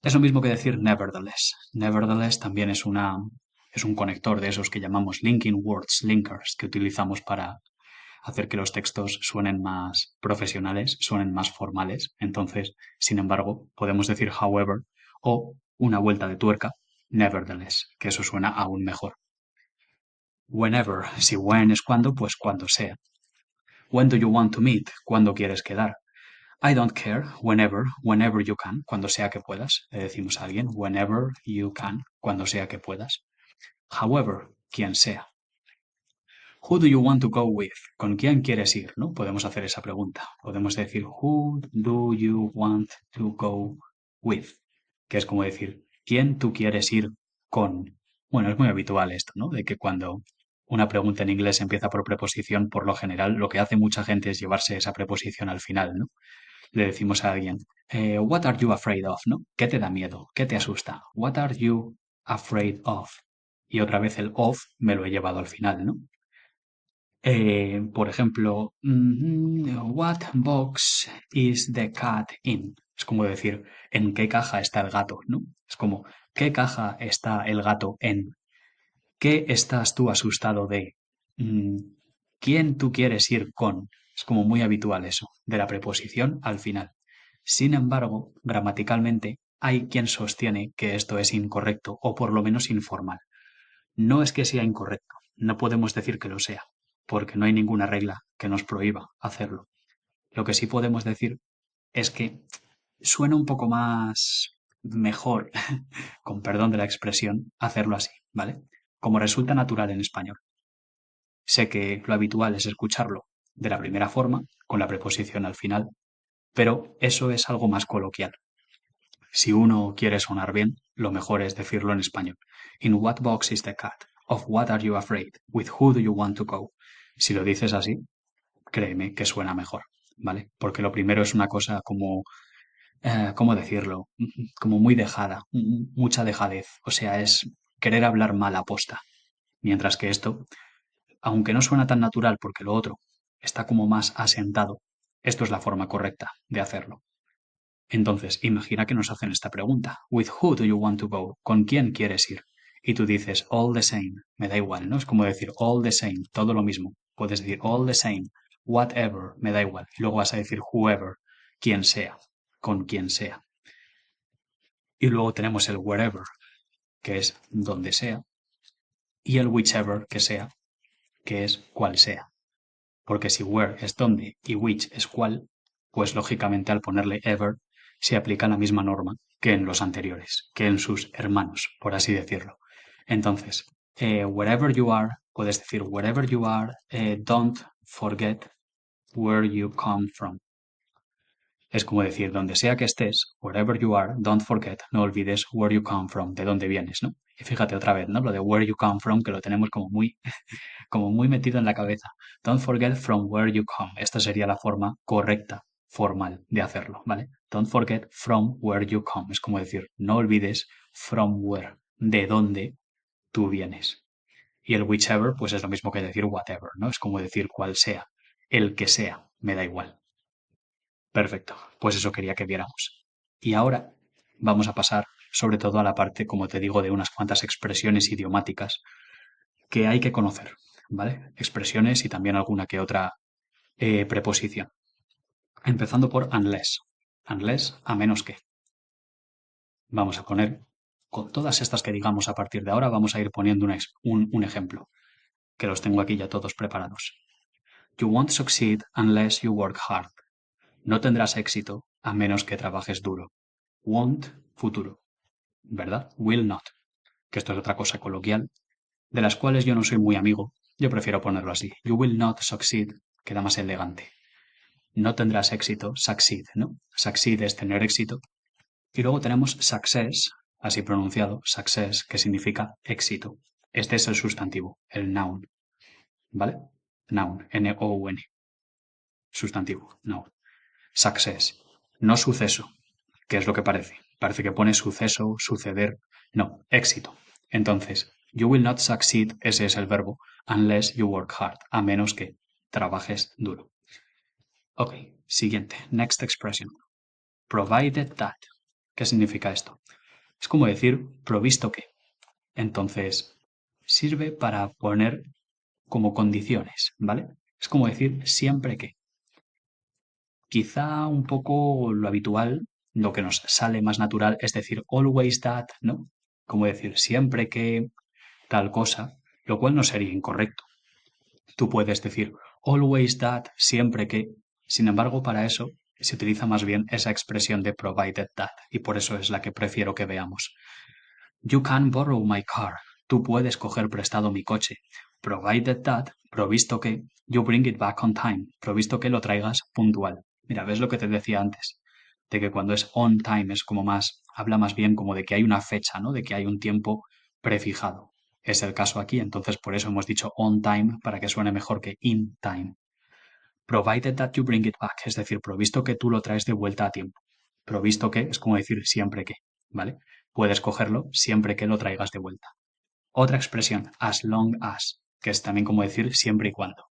[SPEAKER 1] Es lo mismo que decir nevertheless. Nevertheless también es un conector de esos que llamamos linking words, linkers, que utilizamos para hacer que los textos suenen más profesionales, suenen más formales. Entonces, sin embargo, podemos decir however o una vuelta de tuerca, nevertheless, que eso suena aún mejor. Whenever, si when es cuando, pues cuando sea. When do you want to meet? ¿Cuándo quieres quedar? I don't care, whenever you can, cuando sea que puedas. Le decimos a alguien, whenever you can, cuando sea que puedas. However, quien sea. Who do you want to go with? ¿Con quién quieres ir? ¿No? Podemos hacer esa pregunta. Podemos decir, who do you want to go with? Que es como decir, ¿quién tú quieres ir con? Bueno, es muy habitual esto, ¿no? De que cuando una pregunta en inglés empieza por preposición, por lo general, lo que hace mucha gente es llevarse esa preposición al final, ¿no? Le decimos a alguien, what are you afraid of? ¿No? ¿Qué te da miedo? ¿Qué te asusta? What are you afraid of? Y otra vez el of me lo he llevado al final, ¿no? Por ejemplo, what box is the cat in? Es como decir, ¿en qué caja está el gato? ¿No? Es como, ¿qué caja está el gato en? ¿Qué estás tú asustado de? Mm, ¿Quién tú quieres ir con? Es como muy habitual eso, de la preposición al final. Sin embargo, gramaticalmente, hay quien sostiene que esto es incorrecto o por lo menos informal. No es que sea incorrecto, no podemos decir que lo sea, porque no hay ninguna regla que nos prohíba hacerlo. Lo que sí podemos decir es que suena un poco más mejor, con perdón de la expresión, hacerlo así, ¿vale? Como resulta natural en español. Sé que lo habitual es escucharlo de la primera forma, con la preposición al final, pero eso es algo más coloquial. Si uno quiere sonar bien, lo mejor es decirlo en español. In what box is the cat? Of what are you afraid? With who do you want to go? Si lo dices así, créeme que suena mejor, ¿vale? Porque lo primero es una cosa como, ¿cómo decirlo? Como muy dejada, mucha dejadez. O sea, es querer hablar mal a posta. Mientras que esto, aunque no suena tan natural porque lo otro está como más asentado, esto es la forma correcta de hacerlo. Entonces, imagina que nos hacen esta pregunta. With who do you want to go? ¿Con quién quieres ir? Y tú dices, all the same. Me da igual, ¿no? Es como decir all the same, todo lo mismo. Puedes decir all the same, whatever, me da igual. Y luego vas a decir whoever, quien sea, con quien sea. Y luego tenemos el wherever, que es donde sea, y el whichever, que es cual sea. Porque si where es donde y which es cuál, pues lógicamente al ponerle ever se aplica la misma norma que en los anteriores, que en sus hermanos, por así decirlo. Entonces, wherever you are, puedes decir wherever you are, don't forget where you come from. Es como decir, donde sea que estés, wherever you are, don't forget, no olvides where you come from, de dónde vienes, ¿no? Y fíjate otra vez, ¿no? Lo de where you come from, que lo tenemos como muy metido en la cabeza. Don't forget from where you come. Esta sería la forma correcta, formal de hacerlo, ¿vale? Don't forget from where you come. Es como decir, no olvides from where, de dónde tú vienes. Y el whichever, pues es lo mismo que decir whatever, ¿no? Es como decir cual sea, el que sea, me da igual. Perfecto, pues eso quería que viéramos. Y ahora vamos a pasar sobre todo a la parte, como te digo, de unas cuantas expresiones idiomáticas que hay que conocer, ¿vale? Expresiones y también alguna que otra preposición. Empezando por unless. Unless, a menos que. Vamos a poner, con todas estas que digamos a partir de ahora, vamos a ir poniendo un ejemplo, que los tengo aquí ya todos preparados. You won't succeed unless you work hard. No tendrás éxito a menos que trabajes duro. Won't, futuro, ¿verdad? Will not, que esto es otra cosa coloquial, de las cuales yo no soy muy amigo. Yo prefiero ponerlo así. You will not succeed, queda más elegante. No tendrás éxito, succeed, ¿no? Succeed es tener éxito. Y luego tenemos success, así pronunciado, success, que significa éxito. Este es el sustantivo, el noun, ¿vale? Noun, N-O-U-N, sustantivo, noun. Success, no suceso, que es lo que parece. Parece que pone suceso, suceder. No, éxito. Entonces, you will not succeed, ese es el verbo, unless you work hard, a menos que trabajes duro. Ok, siguiente, next expression. Provided that. ¿Qué significa esto? Es como decir provisto que. Entonces, sirve para poner como condiciones, ¿vale? Es como decir siempre que. Quizá un poco lo habitual, lo que nos sale más natural es decir always that, ¿no? Como decir siempre que tal cosa, lo cual no sería incorrecto. Tú puedes decir always that, siempre que. Sin embargo, para eso se utiliza más bien esa expresión de provided that, y por eso es la que prefiero que veamos. You can borrow my car. Tú puedes coger prestado mi coche. Provided that, provisto que, you bring it back on time. Provisto que lo traigas puntual. Mira, ¿ves lo que te decía antes? De que cuando es on time es como más, habla más bien como de que hay una fecha, ¿no? De que hay un tiempo prefijado. Es el caso aquí, entonces por eso hemos dicho on time para que suene mejor que in time. Provided that you bring it back, es decir, provisto que tú lo traes de vuelta a tiempo. Provisto que es como decir siempre que, ¿vale? Puedes cogerlo siempre que lo traigas de vuelta. Otra expresión, as long as, que es también como decir siempre y cuando,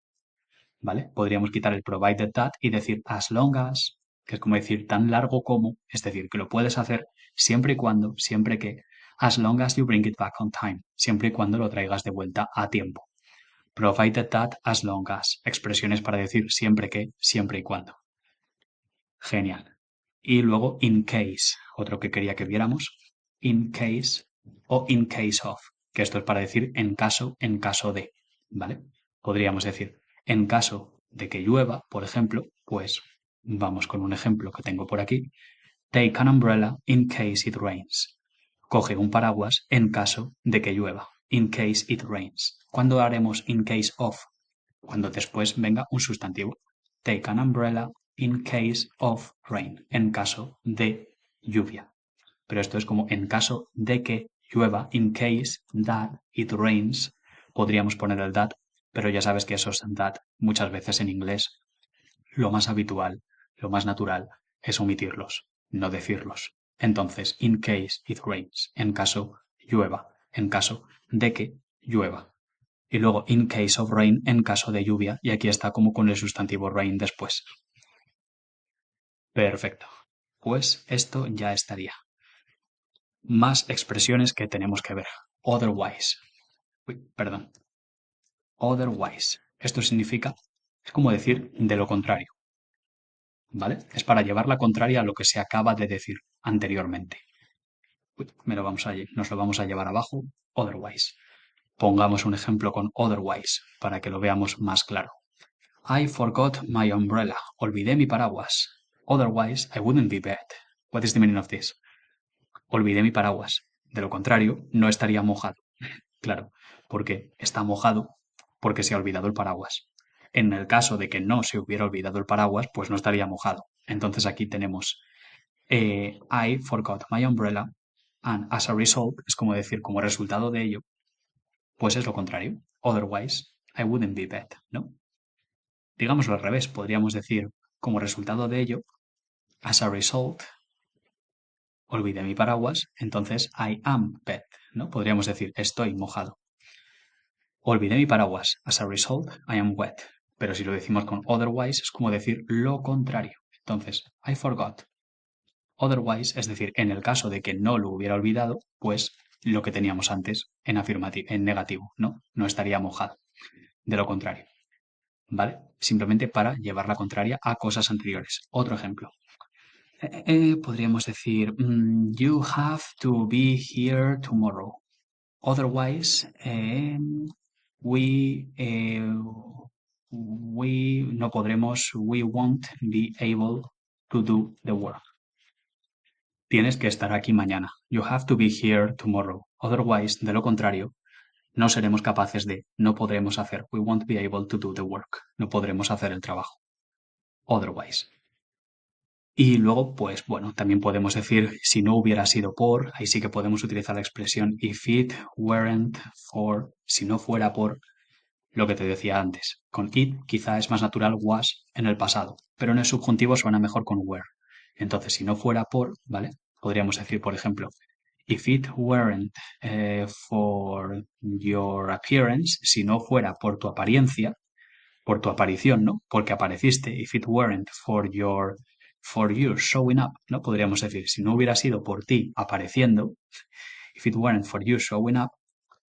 [SPEAKER 1] ¿vale? Podríamos quitar el provided that y decir as long as, que es como decir tan largo como, es decir, que lo puedes hacer siempre y cuando, siempre que, as long as you bring it back on time, siempre y cuando lo traigas de vuelta a tiempo. Provided that, as long as, expresiones para decir siempre que, siempre y cuando. Genial. Y luego in case, otro que quería que viéramos, in case o in case of, que esto es para decir en caso de, ¿vale? Podríamos decir, en caso de que llueva, por ejemplo, pues vamos con un ejemplo que tengo por aquí. Take an umbrella in case it rains. Coge un paraguas en caso de que llueva. In case it rains. ¿Cuándo haremos in case of? Cuando después venga un sustantivo. Take an umbrella in case of rain. En caso de lluvia. Pero esto es como en caso de que llueva. In case that it rains. Podríamos poner el that, pero ya sabes que esos that muchas veces en inglés lo más habitual, lo más natural es omitirlos, no decirlos. Entonces, in case it rains, en caso llueva, en caso de que llueva. Y luego, in case of rain, en caso de lluvia, y aquí está como con el sustantivo rain después. Perfecto. Pues esto ya estaría. Más expresiones que tenemos que ver. Otherwise. Uy, perdón. Otherwise. Esto significa, es como decir de lo contrario. ¿Vale? Es para llevar la contraria a lo que se acaba de decir anteriormente. Uy, nos lo vamos a llevar abajo, otherwise. Pongamos un ejemplo con otherwise para que lo veamos más claro. I forgot my umbrella. Olvidé mi paraguas. Otherwise, I wouldn't be bad. What is the meaning of this? Olvidé mi paraguas. De lo contrario, no estaría mojado. Claro, porque está mojado porque se ha olvidado el paraguas. En el caso de que no se hubiera olvidado el paraguas, pues no estaría mojado. Entonces aquí tenemos I forgot my umbrella and as a result, es como decir, como resultado de ello, pues es lo contrario. Otherwise, I wouldn't be bad, ¿no? Digámoslo al revés, podríamos decir, como resultado de ello, as a result, olvidé mi paraguas, entonces I am wet, ¿no? Podríamos decir, estoy mojado. Olvidé mi paraguas, as a result, I am wet. Pero si lo decimos con otherwise, es como decir lo contrario. Entonces, I forgot. Otherwise, es decir, en el caso de que no lo hubiera olvidado, pues lo que teníamos antes en afirmativo, en negativo, ¿no? No estaría mojado. De lo contrario, ¿vale? Simplemente para llevar la contraria a cosas anteriores. Otro ejemplo. Podríamos decir, you have to be here tomorrow. Otherwise, we no podremos, we won't be able to do the work. Tienes que estar aquí mañana. You have to be here tomorrow. Otherwise, de lo contrario, no seremos capaces de, no podremos hacer. We won't be able to do the work. No podremos hacer el trabajo. Otherwise. Y luego, pues bueno, también podemos decir si no hubiera sido por, ahí sí que podemos utilizar la expresión if it weren't for, si no fuera por lo que te decía antes. Con it quizá es más natural was en el pasado, pero en el subjuntivo suena mejor con were. Entonces, si no fuera por, ¿vale? Podríamos decir, por ejemplo, if it weren't for your appearance, si no fuera por tu apariencia, por tu aparición, ¿no? Porque apareciste, if it weren't for you showing up, ¿no? Podríamos decir, si no hubiera sido por ti apareciendo, if it weren't for you showing up,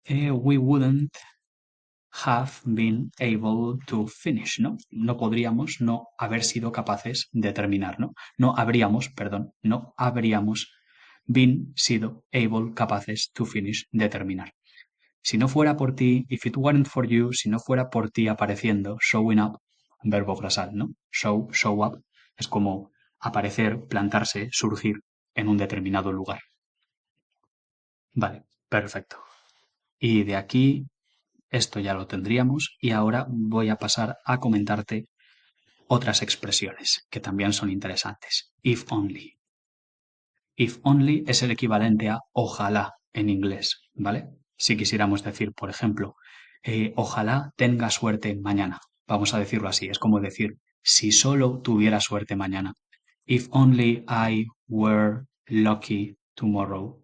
[SPEAKER 1] we wouldn't have been able to finish, ¿no? No podríamos no haber sido capaces de terminar, ¿no? No habríamos, perdón, no habríamos been sido able capaces to finish de terminar. Si no fuera por ti, if it weren't for you, si no fuera por ti apareciendo, showing up, verbo frasal, ¿no? Show up, es como aparecer, plantarse, surgir en un determinado lugar. Vale, perfecto. Y de aquí, esto ya lo tendríamos y ahora voy a pasar a comentarte otras expresiones que también son interesantes. If only. If only es el equivalente a ojalá en inglés, ¿vale? Si quisiéramos decir, por ejemplo, ojalá tenga suerte mañana. Vamos a decirlo así, es como decir, si solo tuviera suerte mañana. If only I were lucky tomorrow.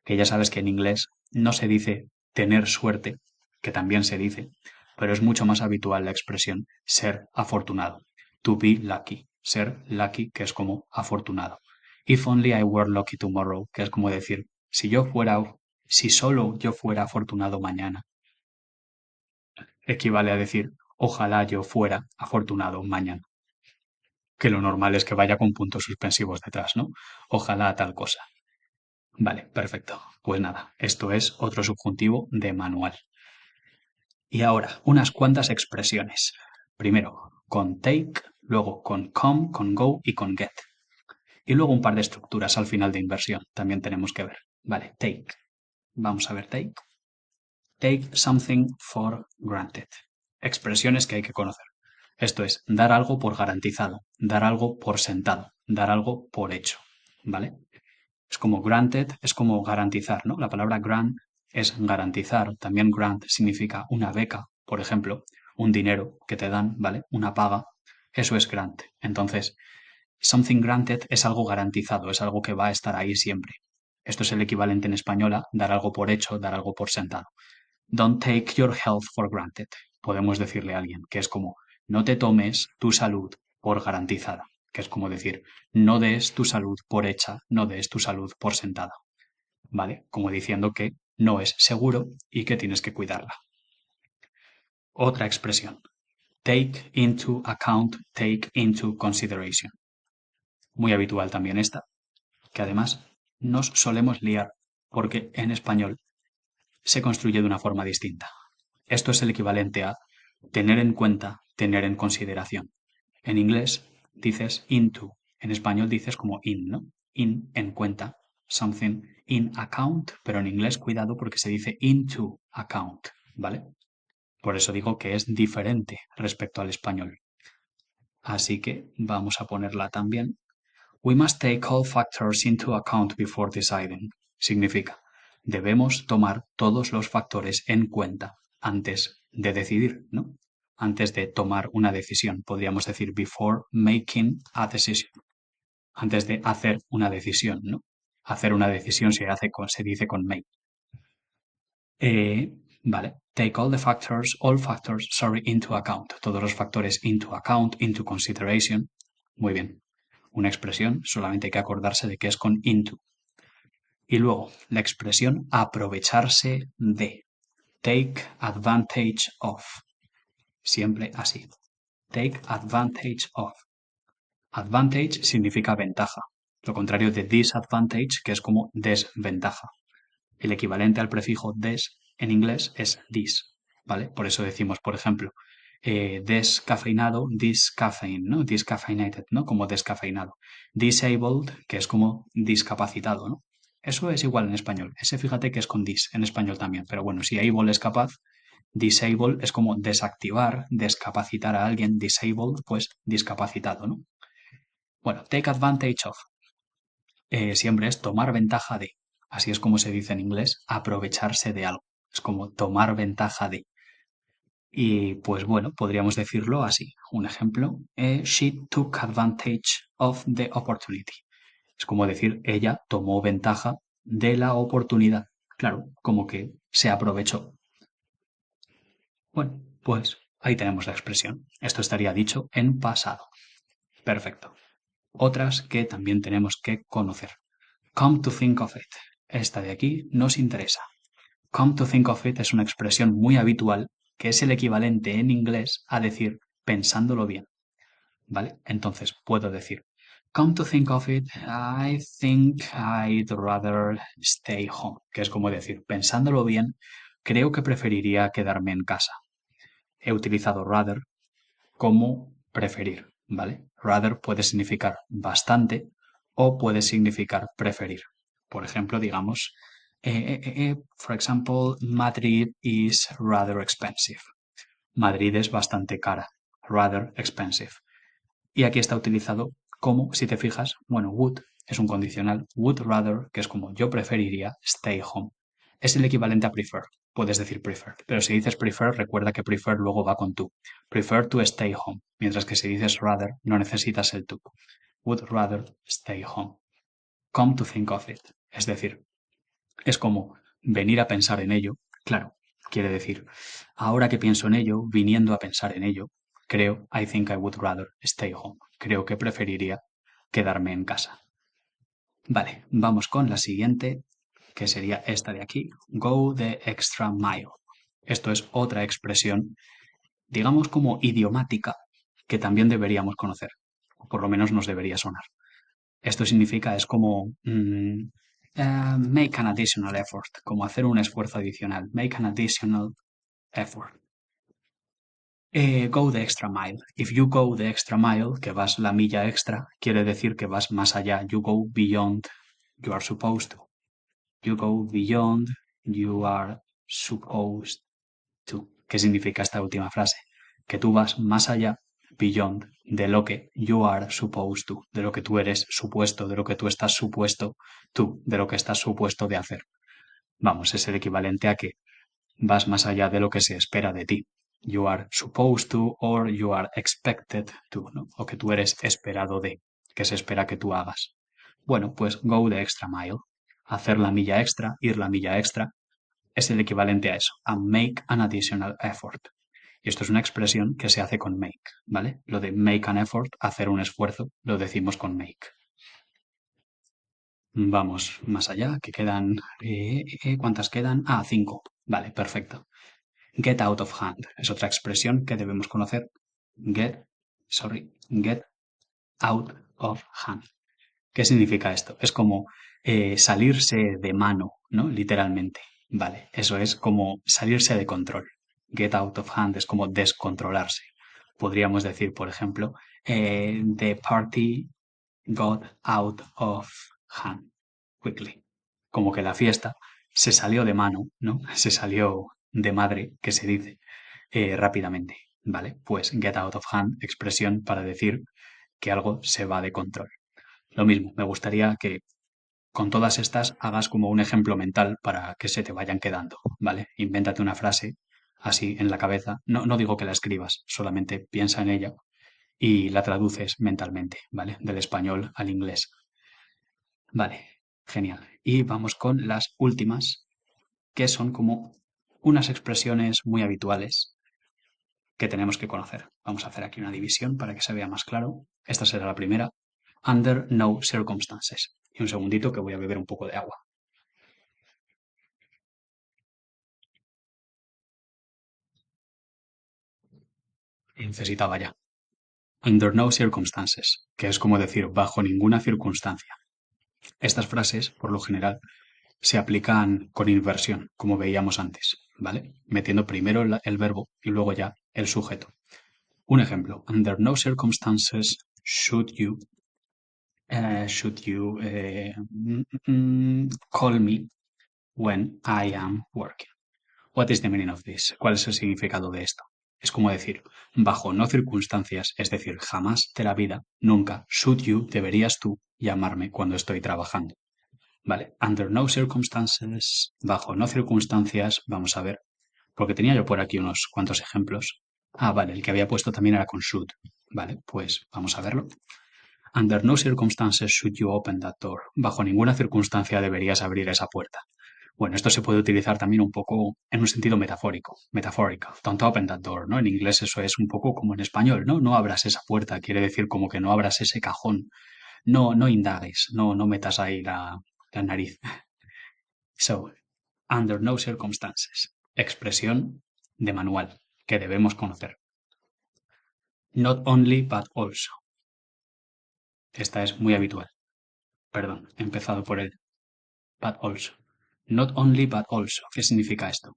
[SPEAKER 1] Que ya sabes que en inglés no se dice tener suerte, que también se dice, pero es mucho más habitual la expresión ser afortunado. To be lucky. Ser lucky, que es como afortunado. If only I were lucky tomorrow, que es como decir, si solo yo fuera afortunado mañana, equivale a decir, ojalá yo fuera afortunado mañana. Que lo normal es que vaya con puntos suspensivos detrás, ¿no? Ojalá tal cosa. Vale, perfecto. Pues nada, esto es otro subjuntivo de manual. Y ahora, unas cuantas expresiones. Primero, con take, luego con come, con go y con get. Y luego un par de estructuras al final de inversión también tenemos que ver. Vale, take. Vamos a ver take. Take something for granted. Expresiones que hay que conocer. Esto es dar algo por garantizado, dar algo por sentado, dar algo por hecho. ¿Vale? Es como granted, es como garantizar, ¿no? La palabra grant es garantizar. También grant significa una beca, por ejemplo, un dinero que te dan, ¿vale? Una paga. Eso es grant. Entonces, something granted es algo garantizado, es algo que va a estar ahí siempre. Esto es el equivalente en español a dar algo por hecho, dar algo por sentado. Don't take your health for granted. Podemos decirle a alguien que es como no te tomes tu salud por garantizada, que es como decir no des tu salud por hecha, no des tu salud por sentada. ¿Vale? Como diciendo que no es seguro y que tienes que cuidarla. Otra expresión. Take into account, take into consideration. Muy habitual también esta, que además nos solemos liar porque en español se construye de una forma distinta. Esto es el equivalente a tener en cuenta, tener en consideración. En inglés dices into, en español dices como in, ¿no? In, en cuenta, something in account, pero en inglés cuidado porque se dice into account, ¿vale? Por eso digo que es diferente respecto al español. Así que vamos a ponerla también. We must take all factors into account before deciding. Significa, debemos tomar todos los factores en cuenta antes de decidir, ¿no? Antes de tomar una decisión. Podríamos decir before making a decision. Antes de hacer una decisión, ¿no? Hacer una decisión se dice con make. Vale. Take all factors, sorry, into account. Todos los factores into account, into consideration. Muy bien. Una expresión, solamente hay que acordarse de que es con into. Y luego, la expresión aprovecharse de. Take advantage of. Siempre así. Take advantage of. Advantage significa ventaja. Lo contrario de disadvantage, que es como desventaja. El equivalente al prefijo des en inglés es dis, ¿vale? Por eso decimos, por ejemplo, descafeinado, discaffeine, ¿no? Discaffeinated, ¿no? Como descafeinado. Disabled, que es como discapacitado, ¿no? Eso es igual en español. Ese fíjate que es con dis en español también. Pero bueno, si able es capaz, disable es como desactivar, descapacitar a alguien. Disabled, pues discapacitado, ¿no? Bueno, take advantage of siempre es tomar ventaja de. Así es como se dice en inglés, aprovecharse de algo. Es como tomar ventaja de. Y pues bueno, podríamos decirlo así. Un ejemplo, she took advantage of the opportunity. Es como decir, ella tomó ventaja de la oportunidad. Claro, como que se aprovechó. Bueno, pues ahí tenemos la expresión. Esto estaría dicho en pasado. Perfecto. Otras que también tenemos que conocer. Come to think of it. Esta de aquí nos interesa. Come to think of it es una expresión muy habitual que es el equivalente en inglés a decir pensándolo bien. ¿Vale? Entonces puedo decir, come to think of it, I think I'd rather stay home. Que es como decir, pensándolo bien, creo que preferiría quedarme en casa. He utilizado rather como preferir, ¿vale? Rather puede significar bastante o puede significar preferir. Por ejemplo, digamos, for example, Madrid is rather expensive. Madrid es bastante cara, rather expensive. Y aquí está utilizado como, si te fijas, bueno, would es un condicional, would rather, que es como yo preferiría, stay home. Es el equivalente a prefer. Puedes decir prefer, pero si dices prefer, recuerda que prefer luego va con to. Prefer to stay home, mientras que si dices rather, no necesitas el to. Would rather stay home. Come to think of it. Es decir, es como venir a pensar en ello. Claro, quiere decir, ahora que pienso en ello, viniendo a pensar en ello, creo, I think I would rather stay home. Creo que preferiría quedarme en casa. Vale, vamos con la siguiente, que sería esta de aquí. Go the extra mile. Esto es otra expresión, digamos como idiomática, que también deberíamos conocer. O por lo menos nos debería sonar. Esto significa, es como make an additional effort, como hacer un esfuerzo adicional. Make an additional effort. Go the extra mile. If you go the extra mile, que vas la milla extra, quiere decir que vas más allá. You go beyond you are supposed to. You go beyond you are supposed to. ¿Qué significa esta última frase? Que tú vas más allá, beyond, de lo que you are supposed to, de lo que tú eres supuesto, de lo que tú estás supuesto tú, de lo que estás supuesto de hacer. Vamos, es el equivalente a que vas más allá de lo que se espera de ti. You are supposed to or you are expected to, ¿no? O que tú eres esperado de, que se espera que tú hagas. Bueno, pues go the extra mile. Hacer la milla extra, ir la milla extra, es el equivalente a eso, a make an additional effort. Y esto es una expresión que se hace con make, ¿vale? Lo de make an effort, hacer un esfuerzo, lo decimos con make. Vamos más allá, que quedan... ¿cuántas quedan? Ah, 5. Vale, perfecto. Get out of hand es otra expresión que debemos conocer. Get out of hand. ¿Qué significa esto? Es como salirse de mano, ¿no? Literalmente. Vale, eso es como salirse de control. Get out of hand es como descontrolarse. Podríamos decir, por ejemplo, the party got out of hand quickly. Como que la fiesta se salió de mano, ¿no? Se salió de madre, que se dice, rápidamente. ¿vale? Pues get out of hand, expresión para decir que algo se va de control. Lo mismo, me gustaría que con todas estas hagas como un ejemplo mental para que se te vayan quedando, ¿vale? Invéntate una frase así en la cabeza. No, no digo que la escribas, solamente piensa en ella y la traduces mentalmente, ¿vale? Del español al inglés. Vale, genial. Y vamos con las últimas, que son como unas expresiones muy habituales que tenemos que conocer. Vamos a hacer aquí una división para que se vea más claro. Esta será la primera. Under no circumstances. Y un segundito que voy a beber un poco de agua. Y necesitaba ya. Under no circumstances, que es como decir bajo ninguna circunstancia. Estas frases, por lo general, se aplican con inversión, como veíamos antes, ¿vale? Metiendo primero el verbo y luego ya el sujeto. Un ejemplo, under no circumstances should you call me when I am working. What is the meaning of this? ¿Cuál es el significado de esto? Es como decir, bajo no circunstancias, es decir, jamás de la vida, nunca, should you, deberías tú llamarme cuando estoy trabajando. Vale, under no circumstances, bajo no circunstancias, vamos a ver, porque tenía yo por aquí unos cuantos ejemplos. Ah, vale, el que había puesto también era con should. Vale, pues vamos a verlo. Under no circumstances should you open that door. Bajo ninguna circunstancia deberías abrir esa puerta. Bueno, esto se puede utilizar también un poco en un sentido metafórico, metafórico. Don't open that door, ¿no? En inglés eso es un poco como en español, ¿no? No abras esa puerta, quiere decir como que no abras ese cajón, no indagues, no metas ahí la nariz. So, under no circumstances. Expresión de manual que debemos conocer. Not only, but also. Esta es muy habitual. Perdón, he empezado por el but also. Not only, but also. ¿Qué significa esto?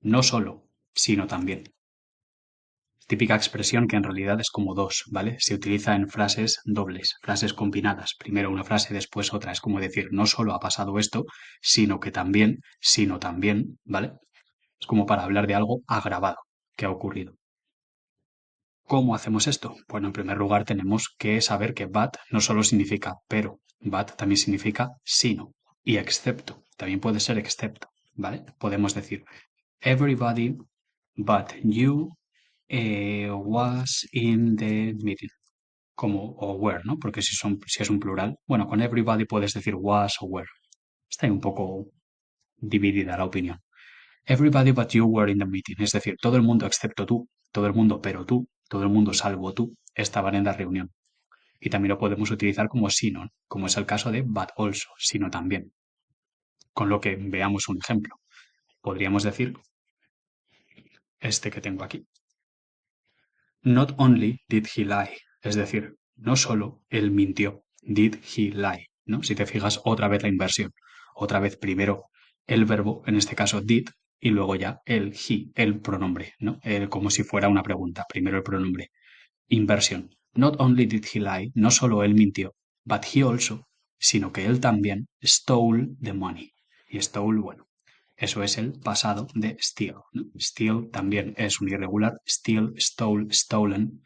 [SPEAKER 1] No solo, sino también. Típica expresión que en realidad es como dos, ¿vale? Se utiliza en frases dobles, frases combinadas. Primero una frase, después otra. Es como decir, no solo ha pasado esto, sino también, ¿vale? Es como para hablar de algo agravado que ha ocurrido. ¿Cómo hacemos esto? Bueno, en primer lugar tenemos que saber que but no solo significa pero, but también significa sino y excepto. También puede ser excepto, ¿vale? Podemos decir everybody but you was in the meeting. Como o were, ¿no? Porque si es un plural, bueno, con everybody puedes decir was o were. Está ahí un poco dividida la opinión. Everybody but you were in the meeting. Es decir, todo el mundo excepto tú, todo el mundo pero tú, todo el mundo salvo tú, estaban en la reunión. Y también lo podemos utilizar como sino, como es el caso de but also, sino también. Con lo que veamos un ejemplo. Podríamos decir este que tengo aquí. Not only did he lie, es decir, no solo él mintió, did he lie, ¿no? Si te fijas, otra vez la inversión. Otra vez primero el verbo, en este caso did, y luego ya el pronombre, ¿no? Como si fuera una pregunta. Primero el pronombre. Inversión. Not only did he lie, no solo él mintió, but he also, sino que él también stole the money. Y stole, bueno, eso es el pasado de steal, ¿no? Steal también es un irregular. Steal, stole, stolen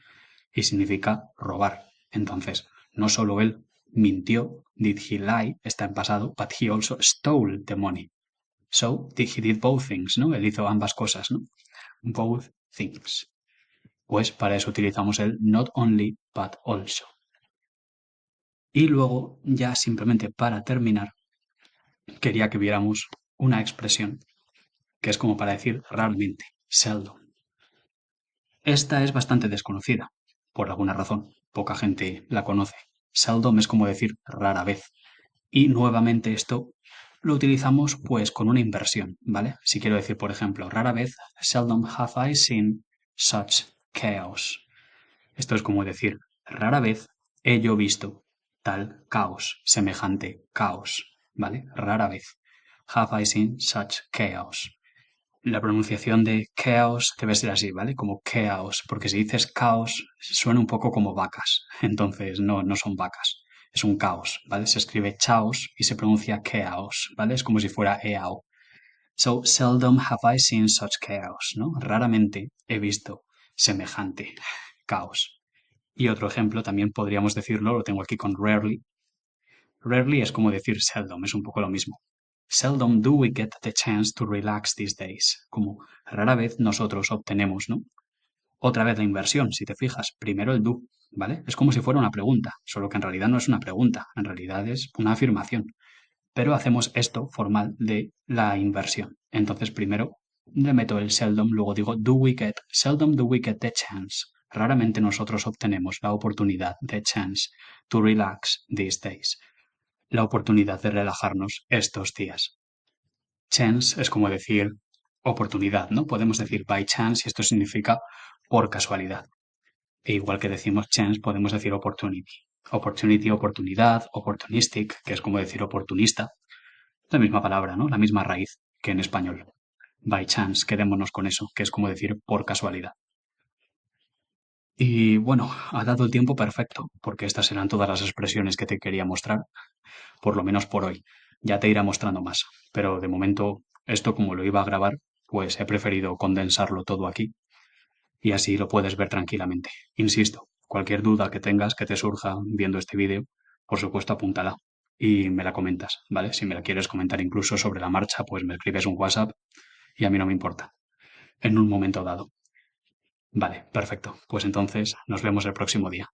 [SPEAKER 1] y significa robar. Entonces, no solo él mintió, did he lie, está en pasado, but he also stole the money. So, he did both things, ¿no? Él hizo ambas cosas, ¿no? Both things. Pues para eso utilizamos el not only, but also. Y luego, ya simplemente para terminar, quería que viéramos una expresión que es como para decir raramente, seldom. Esta es bastante desconocida, por alguna razón. Poca gente la conoce. Seldom es como decir rara vez. Y nuevamente esto lo utilizamos pues con una inversión, ¿vale? Si quiero decir, por ejemplo, rara vez, seldom have I seen such chaos. Esto es como decir, rara vez he yo visto tal caos, semejante caos, ¿vale? Rara vez. Have I seen such chaos. La pronunciación de chaos debe ser así, ¿vale? Como chaos, porque si dices caos suena un poco como vacas, entonces no son vacas, es un caos, ¿vale? Se escribe chaos y se pronuncia chaos, ¿vale? Es como si fuera eao. So seldom have I seen such chaos, ¿no? Raramente he visto semejante, caos. Y otro ejemplo también podríamos decirlo, lo tengo aquí con rarely. Rarely es como decir seldom, es un poco lo mismo. Seldom do we get the chance to relax these days. Como rara vez nosotros obtenemos, ¿no? Otra vez la inversión, si te fijas, primero el do, ¿vale? Es como si fuera una pregunta, solo que en realidad no es una pregunta, en realidad es una afirmación. Pero hacemos esto formal de la inversión. Entonces primero le meto el seldom, luego digo do we get, seldom do we get the chance. Raramente nosotros obtenemos la oportunidad, the chance, to relax these days. La oportunidad de relajarnos estos días. Chance es como decir oportunidad, ¿no? Podemos decir by chance y esto significa por casualidad. E igual que decimos chance, podemos decir opportunity. Opportunity, oportunidad, opportunistic, que es como decir oportunista. La misma palabra, ¿no? La misma raíz que en español. By chance, quedémonos con eso, que es como decir por casualidad. Y bueno, ha dado el tiempo perfecto, porque estas eran todas las expresiones que te quería mostrar, por lo menos por hoy. Ya te irá mostrando más, pero de momento, esto como lo iba a grabar, pues he preferido condensarlo todo aquí y así lo puedes ver tranquilamente. Insisto, cualquier duda que tengas que te surja viendo este vídeo, por supuesto apúntala y me la comentas, ¿vale? Si me la quieres comentar incluso sobre la marcha, pues me escribes un WhatsApp y a mí no me importa, en un momento dado. Vale, perfecto. Pues entonces nos vemos el próximo día.